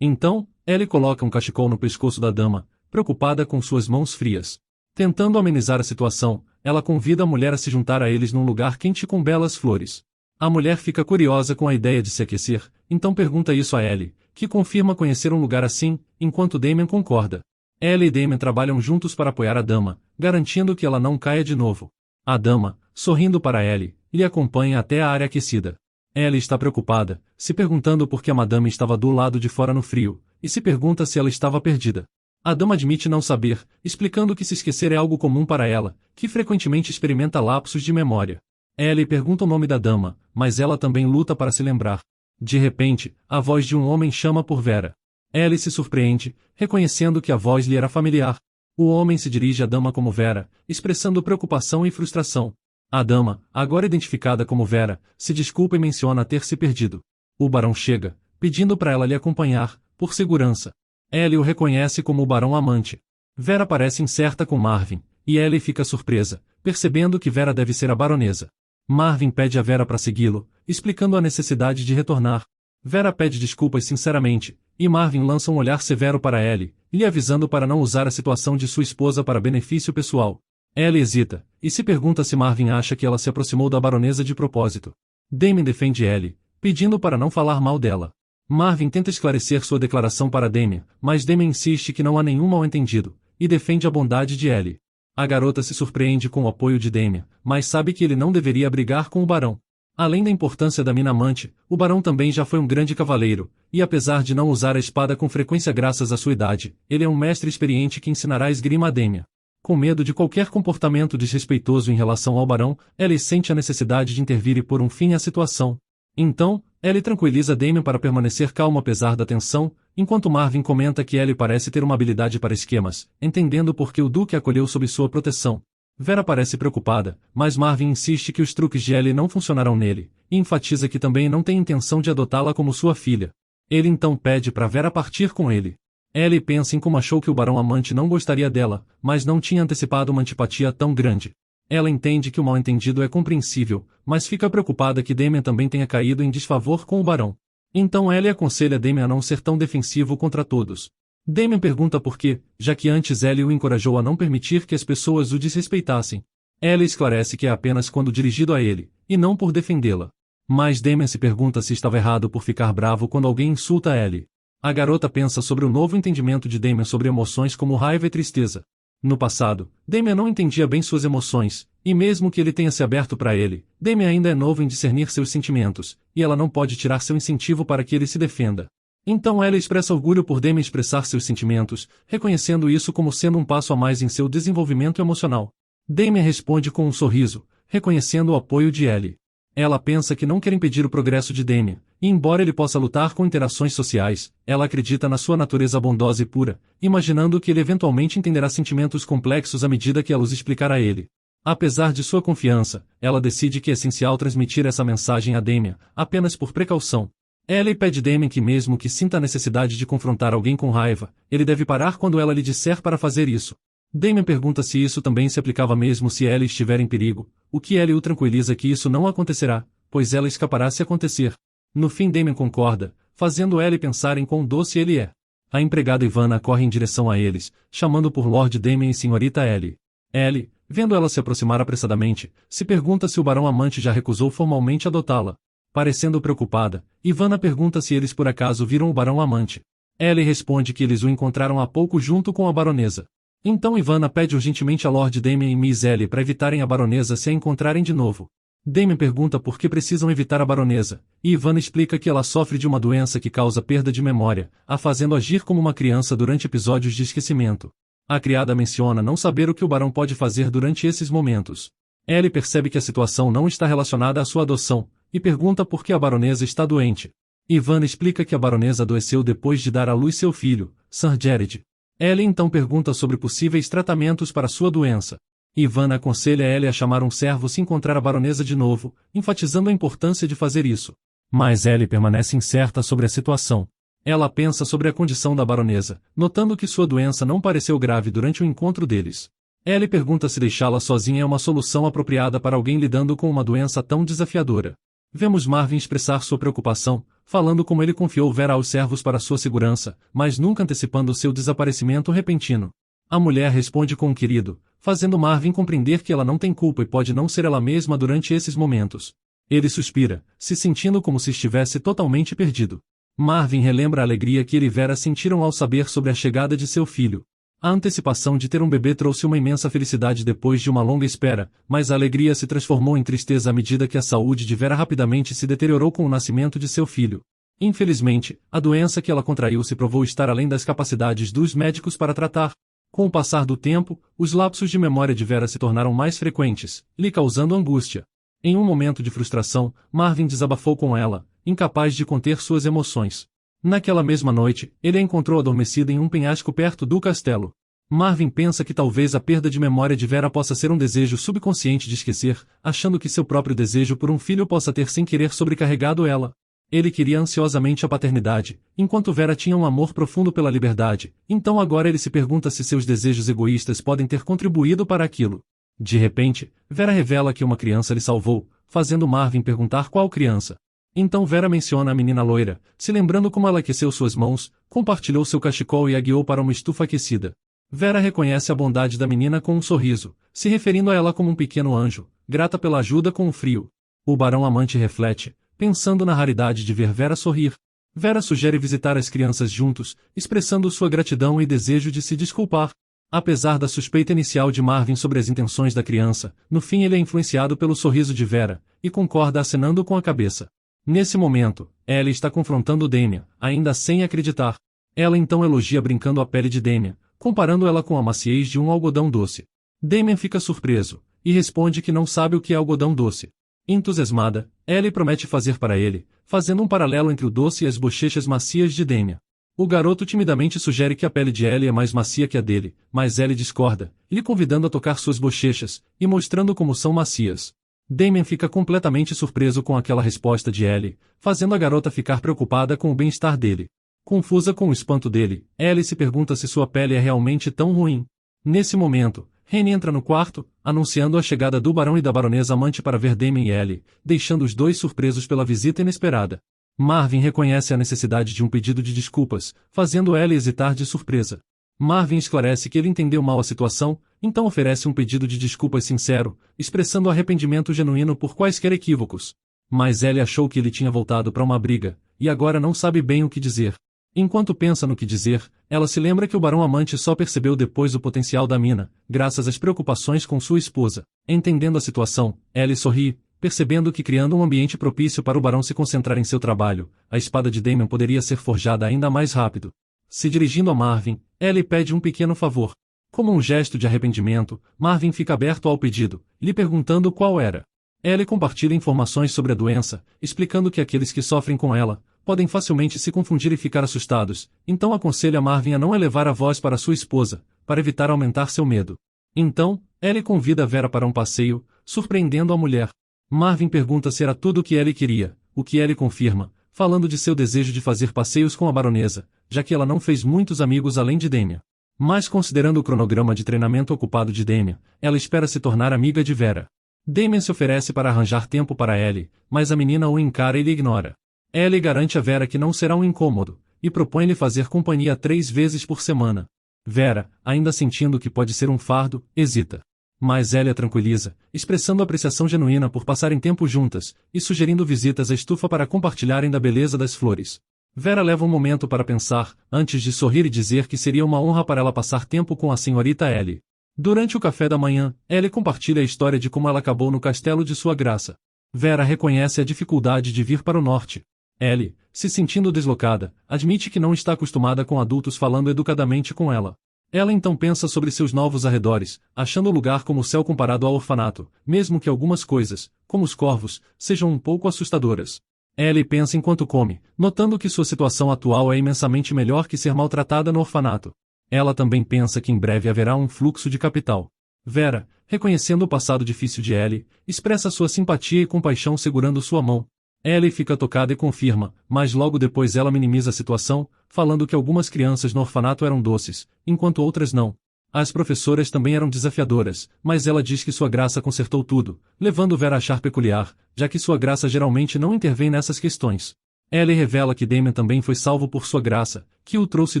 Então, Ellie coloca um cachecol no pescoço da dama, preocupada com suas mãos frias. Tentando amenizar a situação, ela convida a mulher a se juntar a eles num lugar quente com belas flores. A mulher fica curiosa com a ideia de se aquecer, então pergunta isso a Ellie, que confirma conhecer um lugar assim, enquanto Damien concorda. Ellie e Damien trabalham juntos para apoiar a dama, garantindo que ela não caia de novo. A dama, sorrindo para Ellie, lhe acompanha até a área aquecida. Ellie está preocupada, se perguntando por que a madame estava do lado de fora no frio, e se pergunta se ela estava perdida. A dama admite não saber, explicando que se esquecer é algo comum para ela, que frequentemente experimenta lapsos de memória. Ellie pergunta o nome da dama, mas ela também luta para se lembrar. De repente, a voz de um homem chama por Vera. Ellie se surpreende, reconhecendo que a voz lhe era familiar. O homem se dirige à dama como Vera, expressando preocupação e frustração. A dama, agora identificada como Vera, se desculpa e menciona ter se perdido. O barão chega, pedindo para ela lhe acompanhar, por segurança. Ellie o reconhece como o barão amante. Vera parece incerta com Marvin, e Ellie fica surpresa, percebendo que Vera deve ser a baronesa. Marvin pede a Vera para segui-lo, explicando a necessidade de retornar. Vera pede desculpas sinceramente, e Marvin lança um olhar severo para Ellie, lhe avisando para não usar a situação de sua esposa para benefício pessoal. Ellie hesita, e se pergunta se Marvin acha que ela se aproximou da baronesa de propósito. Damien defende Ellie, pedindo para não falar mal dela. Marvin tenta esclarecer sua declaração para Damien, mas Damien insiste que não há nenhum mal-entendido, e defende a bondade de Ellie. A garota se surpreende com o apoio de Damien, mas sabe que ele não deveria brigar com o barão. Além da importância da mina amante, o barão também já foi um grande cavaleiro, e apesar de não usar a espada com frequência graças à sua idade, ele é um mestre experiente que ensinará esgrima a Damien. Com medo de qualquer comportamento desrespeitoso em relação ao barão, Ellie sente a necessidade de intervir e pôr um fim à situação. Então, Ellie tranquiliza Damien para permanecer calmo apesar da tensão, enquanto Marvin comenta que Ellie parece ter uma habilidade para esquemas, entendendo por que o Duque a acolheu sob sua proteção. Vera parece preocupada, mas Marvin insiste que os truques de Ellie não funcionarão nele, e enfatiza que também não tem intenção de adotá-la como sua filha. Ele então pede para Vera partir com ele. Ellie pensa em como achou que o barão amante não gostaria dela, mas não tinha antecipado uma antipatia tão grande. Ela entende que o mal-entendido é compreensível, mas fica preocupada que Damien também tenha caído em desfavor com o barão. Então Ellie aconselha Damien a não ser tão defensivo contra todos. Damien pergunta por quê, já que antes Ellie o encorajou a não permitir que as pessoas o desrespeitassem. Ellie esclarece que é apenas quando dirigido a ele, e não por defendê-la. Mas Damien se pergunta se estava errado por ficar bravo quando alguém insulta Ellie. A garota pensa sobre o novo entendimento de Damien sobre emoções como raiva e tristeza. No passado, Damien não entendia bem suas emoções, e mesmo que ele tenha se aberto para ele, Damien ainda é novo em discernir seus sentimentos, e ela não pode tirar seu incentivo para que ele se defenda. Então ela expressa orgulho por Damien expressar seus sentimentos, reconhecendo isso como sendo um passo a mais em seu desenvolvimento emocional. Damien responde com um sorriso, reconhecendo o apoio de Ellie. Ela pensa que não quer impedir o progresso de Damien, e embora ele possa lutar com interações sociais, ela acredita na sua natureza bondosa e pura, imaginando que ele eventualmente entenderá sentimentos complexos à medida que ela os explicar a ele. Apesar de sua confiança, ela decide que é essencial transmitir essa mensagem a Damien, apenas por precaução. Ellie pede Damien que mesmo que sinta a necessidade de confrontar alguém com raiva, ele deve parar quando ela lhe disser para fazer isso. Damien pergunta se isso também se aplicava mesmo se Ellie estiver em perigo, o que Ellie o tranquiliza que isso não acontecerá, pois ela escapará se acontecer. No fim Damien concorda, fazendo Ellie pensar em quão doce ele é. A empregada Ivana corre em direção a eles, chamando por Lord Damien e Senhorita Ellie. Ellie, vendo ela se aproximar apressadamente, se pergunta se o barão amante já recusou formalmente adotá-la. Parecendo preocupada, Ivana pergunta se eles por acaso viram o barão amante. Ellie responde que eles o encontraram há pouco junto com a baronesa. Então Ivana pede urgentemente a Lord Damien e Miss Ellie para evitarem a baronesa se a encontrarem de novo. Damien pergunta por que precisam evitar a baronesa, e Ivana explica que ela sofre de uma doença que causa perda de memória, a fazendo agir como uma criança durante episódios de esquecimento. A criada menciona não saber o que o barão pode fazer durante esses momentos. Ellie percebe que a situação não está relacionada à sua adoção, e pergunta por que a baronesa está doente. Ivana explica que a baronesa adoeceu depois de dar à luz seu filho, Sir Jared. Ellie então pergunta sobre possíveis tratamentos para sua doença. Ivana aconselha Ellie a chamar um servo se encontrar a baronesa de novo, enfatizando a importância de fazer isso. Mas Ellie permanece incerta sobre a situação. Ela pensa sobre a condição da baronesa, notando que sua doença não pareceu grave durante o encontro deles. Ellie pergunta se deixá-la sozinha é uma solução apropriada para alguém lidando com uma doença tão desafiadora. Vemos Marvin expressar sua preocupação, falando como ele confiou Vera aos servos para sua segurança, mas nunca antecipando seu desaparecimento repentino. A mulher responde com um querido, fazendo Marvin compreender que ela não tem culpa e pode não ser ela mesma durante esses momentos. Ele suspira, se sentindo como se estivesse totalmente perdido. Marvin relembra a alegria que ele e Vera sentiram ao saber sobre a chegada de seu filho. A antecipação de ter um bebê trouxe uma imensa felicidade depois de uma longa espera, mas a alegria se transformou em tristeza à medida que a saúde de Vera rapidamente se deteriorou com o nascimento de seu filho. Infelizmente, a doença que ela contraiu se provou estar além das capacidades dos médicos para tratar. Com o passar do tempo, os lapsos de memória de Vera se tornaram mais frequentes, lhe causando angústia. Em um momento de frustração, Marvin desabafou com ela, incapaz de conter suas emoções. Naquela mesma noite, ele a encontrou adormecida em um penhasco perto do castelo. Marvin pensa que talvez a perda de memória de Vera possa ser um desejo subconsciente de esquecer, achando que seu próprio desejo por um filho possa ter sem querer sobrecarregado ela. Ele queria ansiosamente a paternidade, enquanto Vera tinha um amor profundo pela liberdade, então agora ele se pergunta se seus desejos egoístas podem ter contribuído para aquilo. De repente, Vera revela que uma criança lhe salvou, fazendo Marvin perguntar qual criança. Então Vera menciona a menina loira, se lembrando como ela aqueceu suas mãos, compartilhou seu cachecol e a guiou para uma estufa aquecida. Vera reconhece a bondade da menina com um sorriso, se referindo a ela como um pequeno anjo, grata pela ajuda com o frio. O barão amante reflete, pensando na raridade de ver Vera sorrir. Vera sugere visitar as crianças juntos, expressando sua gratidão e desejo de se desculpar. Apesar da suspeita inicial de Marvin sobre as intenções da criança, no fim ele é influenciado pelo sorriso de Vera, e concorda acenando com a cabeça. Nesse momento, Ellie está confrontando Damien, ainda sem acreditar. Ela então elogia brincando a pele de Damien, comparando ela com a maciez de um algodão doce. Damien fica surpreso, e responde que não sabe o que é algodão doce. Entusiasmada, Ellie promete fazer para ele, fazendo um paralelo entre o doce e as bochechas macias de Damien. O garoto timidamente sugere que a pele de Ellie é mais macia que a dele, mas Ellie discorda, lhe convidando a tocar suas bochechas, e mostrando como são macias. Damien fica completamente surpreso com aquela resposta de Ellie, fazendo a garota ficar preocupada com o bem-estar dele. Confusa com o espanto dele, Ellie se pergunta se sua pele é realmente tão ruim. Nesse momento, Henny entra no quarto, anunciando a chegada do barão e da baronesa amante para ver Damien e Ellie, deixando os dois surpresos pela visita inesperada. Marvin reconhece a necessidade de um pedido de desculpas, fazendo Ellie hesitar de surpresa. Marvin esclarece que ele entendeu mal a situação, então oferece um pedido de desculpas sincero, expressando arrependimento genuíno por quaisquer equívocos. Mas Ellie achou que ele tinha voltado para uma briga, e agora não sabe bem o que dizer. Enquanto pensa no que dizer, ela se lembra que o barão amante só percebeu depois o potencial da mina, graças às preocupações com sua esposa. Entendendo a situação, Ellie sorri, percebendo que criando um ambiente propício para o barão se concentrar em seu trabalho, a espada de Damien poderia ser forjada ainda mais rápido. Se dirigindo a Marvin, Ellie pede um pequeno favor. Como um gesto de arrependimento, Marvin fica aberto ao pedido, lhe perguntando qual era. Ellie compartilha informações sobre a doença, explicando que aqueles que sofrem com ela podem facilmente se confundir e ficar assustados, então aconselha Marvin a não elevar a voz para sua esposa, para evitar aumentar seu medo. Então, Ellie convida Vera para um passeio, surpreendendo a mulher. Marvin pergunta se era tudo o que Ellie queria, o que Ellie confirma, falando de seu desejo de fazer passeios com a baronesa, já que ela não fez muitos amigos além de Damien. Mas considerando o cronograma de treinamento ocupado de Damien, ela espera se tornar amiga de Vera. Damien se oferece para arranjar tempo para Ellie, mas a menina o encara e lhe ignora. Ellie garante a Vera que não será um incômodo, e propõe-lhe fazer companhia 3 vezes por semana. Vera, ainda sentindo que pode ser um fardo, hesita. Mas Ellie a tranquiliza, expressando apreciação genuína por passarem tempo juntas, e sugerindo visitas à estufa para compartilharem da beleza das flores. Vera leva um momento para pensar, antes de sorrir e dizer que seria uma honra para ela passar tempo com a senhorita Ellie. Durante o café da manhã, Ellie compartilha a história de como ela acabou no castelo de sua graça. Vera reconhece a dificuldade de vir para o norte. Ellie, se sentindo deslocada, admite que não está acostumada com adultos falando educadamente com ela. Ela então pensa sobre seus novos arredores, achando o lugar como o céu comparado ao orfanato, mesmo que algumas coisas, como os corvos, sejam um pouco assustadoras. Ellie pensa enquanto come, notando que sua situação atual é imensamente melhor que ser maltratada no orfanato. Ela também pensa que em breve haverá um fluxo de capital. Vera, reconhecendo o passado difícil de Ellie, expressa sua simpatia e compaixão segurando sua mão. Ellie fica tocada e confirma, mas logo depois ela minimiza a situação, falando que algumas crianças no orfanato eram doces, enquanto outras não. As professoras também eram desafiadoras, mas ela diz que sua graça consertou tudo, levando Vera a achar peculiar, já que sua graça geralmente não intervém nessas questões. Ellie revela que Damien também foi salvo por sua graça, que o trouxe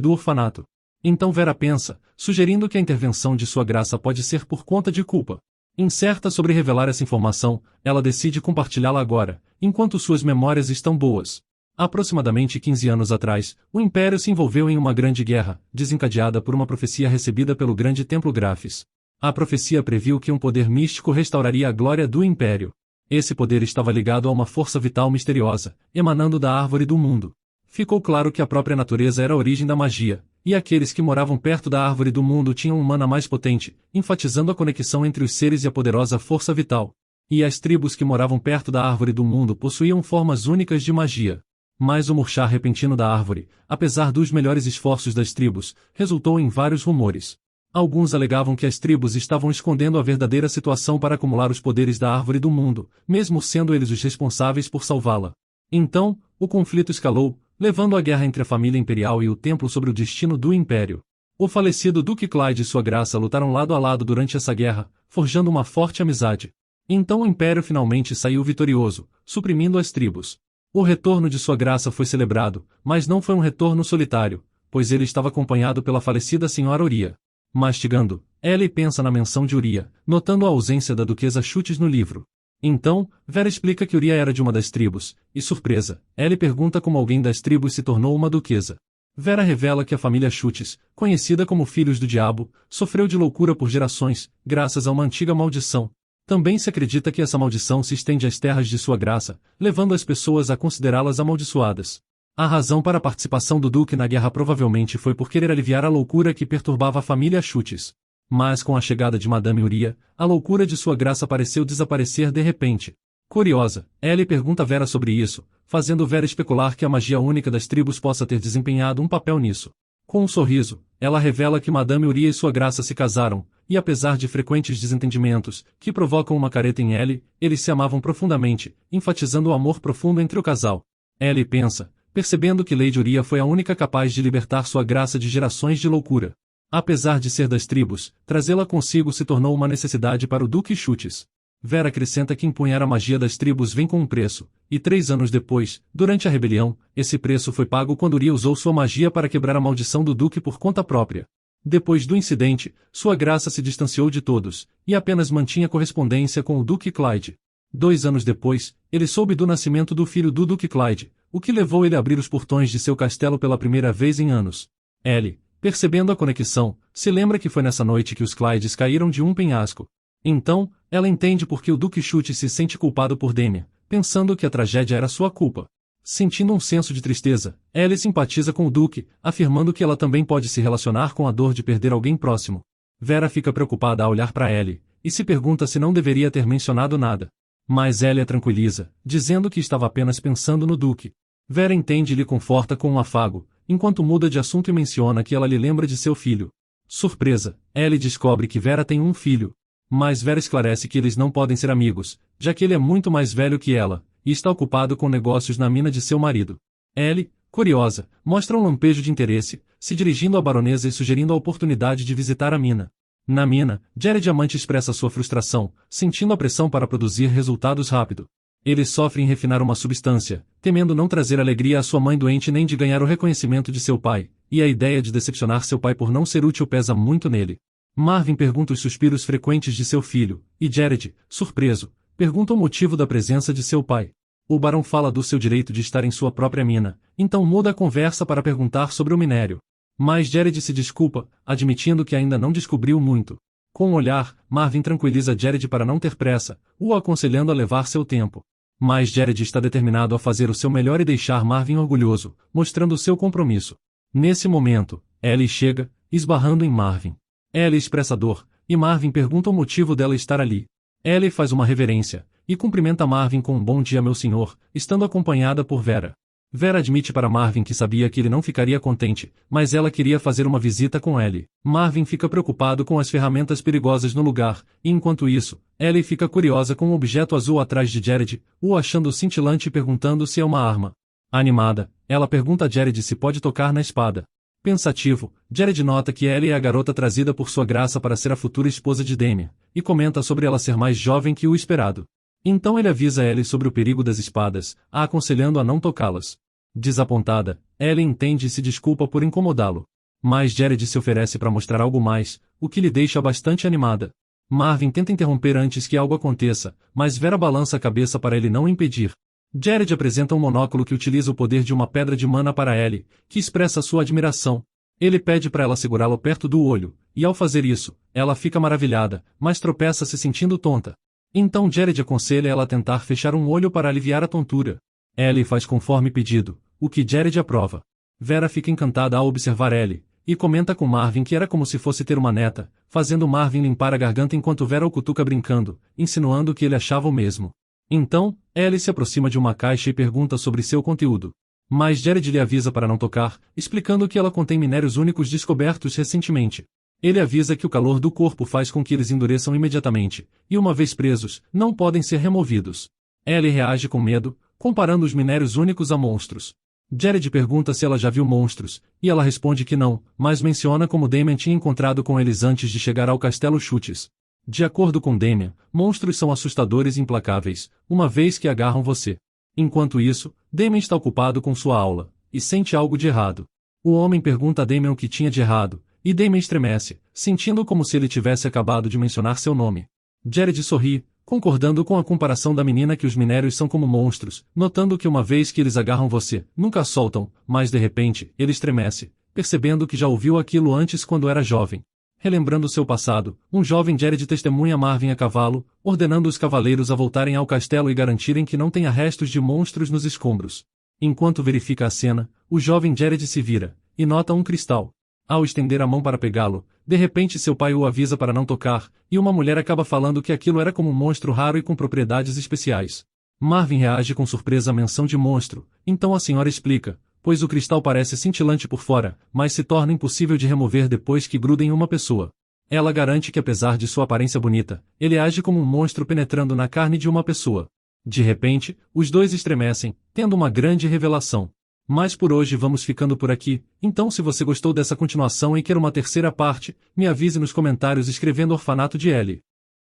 do orfanato. Então Vera pensa, sugerindo que a intervenção de sua graça pode ser por conta de culpa. Incerta sobre revelar essa informação, ela decide compartilhá-la agora, enquanto suas memórias estão boas. Aproximadamente 15 anos atrás, o Império se envolveu em uma grande guerra, desencadeada por uma profecia recebida pelo Grande Templo Grafis. A profecia previu que um poder místico restauraria a glória do Império. Esse poder estava ligado a uma força vital misteriosa, emanando da Árvore do Mundo. Ficou claro que a própria natureza era a origem da magia, e aqueles que moravam perto da Árvore do Mundo tinham um mana mais potente, enfatizando a conexão entre os seres e a poderosa força vital. E as tribos que moravam perto da Árvore do Mundo possuíam formas únicas de magia. Mas o murchar repentino da árvore, apesar dos melhores esforços das tribos, resultou em vários rumores. Alguns alegavam que as tribos estavam escondendo a verdadeira situação para acumular os poderes da Árvore do Mundo, mesmo sendo eles os responsáveis por salvá-la. Então, o conflito escalou, levando à guerra entre a família imperial e o templo sobre o destino do Império. O falecido Duque Clyde e sua graça lutaram lado a lado durante essa guerra, forjando uma forte amizade. Então o Império finalmente saiu vitorioso, suprimindo as tribos. O retorno de sua graça foi celebrado, mas não foi um retorno solitário, pois ele estava acompanhado pela falecida senhora Uria. Mastigando, Ellie pensa na menção de Uria, notando a ausência da duquesa Chutes no livro. Então, Vera explica que Uria era de uma das tribos, e surpresa, Ellie pergunta como alguém das tribos se tornou uma duquesa. Vera revela que a família Chutes, conhecida como Filhos do Diabo, sofreu de loucura por gerações, graças a uma antiga maldição. Também se acredita que essa maldição se estende às terras de sua graça, levando as pessoas a considerá-las amaldiçoadas. A razão para a participação do Duque na guerra provavelmente foi por querer aliviar a loucura que perturbava a família Chutes. Mas com a chegada de Madame Uria, a loucura de sua graça pareceu desaparecer de repente. Curiosa, Ellie pergunta a Vera sobre isso, fazendo Vera especular que a magia única das tribos possa ter desempenhado um papel nisso. Com um sorriso, ela revela que Madame Uria e sua graça se casaram, e apesar de frequentes desentendimentos, que provocam uma careta em Ellie, eles se amavam profundamente, enfatizando o amor profundo entre o casal. Ellie pensa, percebendo que Lady Uria foi a única capaz de libertar sua graça de gerações de loucura. Apesar de ser das tribos, trazê-la consigo se tornou uma necessidade para o Duque Chutes. Vera acrescenta que empunhar a magia das tribos vem com um preço, e 3 anos depois, durante a rebelião, esse preço foi pago quando Uria usou sua magia para quebrar a maldição do Duque por conta própria. Depois do incidente, sua graça se distanciou de todos, e apenas mantinha correspondência com o Duque Clyde. 2 anos depois, ele soube do nascimento do filho do Duque Clyde, o que levou ele a abrir os portões de seu castelo pela primeira vez em anos. Ellie, percebendo a conexão, se lembra que foi nessa noite que os Clydes caíram de um penhasco. Então, ela entende por que o Duque Chutes se sente culpado por Damien, pensando que a tragédia era sua culpa. Sentindo um senso de tristeza, Ellie simpatiza com o Duque, afirmando que ela também pode se relacionar com a dor de perder alguém próximo. Vera fica preocupada ao olhar para Ellie, e se pergunta se não deveria ter mencionado nada. Mas Ellie a tranquiliza, dizendo que estava apenas pensando no Duque. Vera entende e lhe conforta com um afago, enquanto muda de assunto e menciona que ela lhe lembra de seu filho. Surpresa, Ellie descobre que Vera tem um filho. Mas Vera esclarece que eles não podem ser amigos, já que ele é muito mais velho que ela, e está ocupado com negócios na mina de seu marido. Ellie, curiosa, mostra um lampejo de interesse, se dirigindo à baronesa e sugerindo a oportunidade de visitar a mina. Na mina, Jerry Diamante expressa sua frustração, sentindo a pressão para produzir resultados rápido. Ele sofre em refinar uma substância, temendo não trazer alegria à sua mãe doente nem de ganhar o reconhecimento de seu pai, e a ideia de decepcionar seu pai por não ser útil pesa muito nele. Marvin pergunta os suspiros frequentes de seu filho, e Jared, surpreso, pergunta o motivo da presença de seu pai. O barão fala do seu direito de estar em sua própria mina, então muda a conversa para perguntar sobre o minério. Mas Jared se desculpa, admitindo que ainda não descobriu muito. Com um olhar, Marvin tranquiliza Jared para não ter pressa, o aconselhando a levar seu tempo. Mas Jared está determinado a fazer o seu melhor e deixar Marvin orgulhoso, mostrando seu compromisso. Nesse momento, Ellie chega, esbarrando em Marvin. Ellie expressa dor, e Marvin pergunta o motivo dela estar ali. Ellie faz uma reverência, e cumprimenta Marvin com um bom dia meu senhor, estando acompanhada por Vera. Vera admite para Marvin que sabia que ele não ficaria contente, mas ela queria fazer uma visita com Ellie. Marvin fica preocupado com as ferramentas perigosas no lugar, e enquanto isso, Ellie fica curiosa com um objeto azul atrás de Jared, o achando cintilante e perguntando se é uma arma. Animada, ela pergunta a Jared se pode tocar na espada. Pensativo, Jared nota que Ellie é a garota trazida por sua graça para ser a futura esposa de Damien, e comenta sobre ela ser mais jovem que o esperado. Então ele avisa Ellie sobre o perigo das espadas, a aconselhando a não tocá-las. Desapontada, Ellie entende e se desculpa por incomodá-lo. Mas Jared se oferece para mostrar algo mais, o que lhe deixa bastante animada. Marvin tenta interromper antes que algo aconteça, mas Vera balança a cabeça para ele não impedir. Jared apresenta um monóculo que utiliza o poder de uma pedra de mana para Ellie, que expressa sua admiração. Ele pede para ela segurá-lo perto do olho, e ao fazer isso, ela fica maravilhada, mas tropeça se sentindo tonta. Então Jared aconselha ela a tentar fechar um olho para aliviar a tontura. Ellie faz conforme pedido, o que Jared aprova. Vera fica encantada ao observar Ellie, e comenta com Marvin que era como se fosse ter uma neta, fazendo Marvin limpar a garganta enquanto Vera o cutuca brincando, insinuando que ele achava o mesmo. Então, Ellie se aproxima de uma caixa e pergunta sobre seu conteúdo. Mas Jared lhe avisa para não tocar, explicando que ela contém minérios únicos descobertos recentemente. Ele avisa que o calor do corpo faz com que eles endureçam imediatamente, e uma vez presos, não podem ser removidos. Ellie reage com medo, comparando os minérios únicos a monstros. Jared pergunta se ela já viu monstros, e ela responde que não, mas menciona como Damien tinha encontrado com eles antes de chegar ao Castelo Chutes. De acordo com Damien, monstros são assustadores e implacáveis, uma vez que agarram você. Enquanto isso, Damien está ocupado com sua aula, e sente algo de errado. O homem pergunta a Damien o que tinha de errado, e Damien estremece, sentindo como se ele tivesse acabado de mencionar seu nome. Jared sorri, concordando com a comparação da menina que os minérios são como monstros, notando que uma vez que eles agarram você, nunca soltam, mas de repente, ele estremece, percebendo que já ouviu aquilo antes quando era jovem. Relembrando seu passado, um jovem Jared testemunha Marvin a cavalo, ordenando os cavaleiros a voltarem ao castelo e garantirem que não tenha restos de monstros nos escombros. Enquanto verifica a cena, o jovem Jared se vira, e nota um cristal. Ao estender a mão para pegá-lo, de repente seu pai o avisa para não tocar, e uma mulher acaba falando que aquilo era como um monstro raro e com propriedades especiais. Marvin reage com surpresa à menção de monstro, então a senhora explica, pois o cristal parece cintilante por fora, mas se torna impossível de remover depois que gruda em uma pessoa. Ela garante que apesar de sua aparência bonita, ele age como um monstro penetrando na carne de uma pessoa. De repente, os dois estremecem, tendo uma grande revelação. Mas por hoje vamos ficando por aqui, então se você gostou dessa continuação e quer uma terceira parte, me avise nos comentários escrevendo Orfanato de Ellie.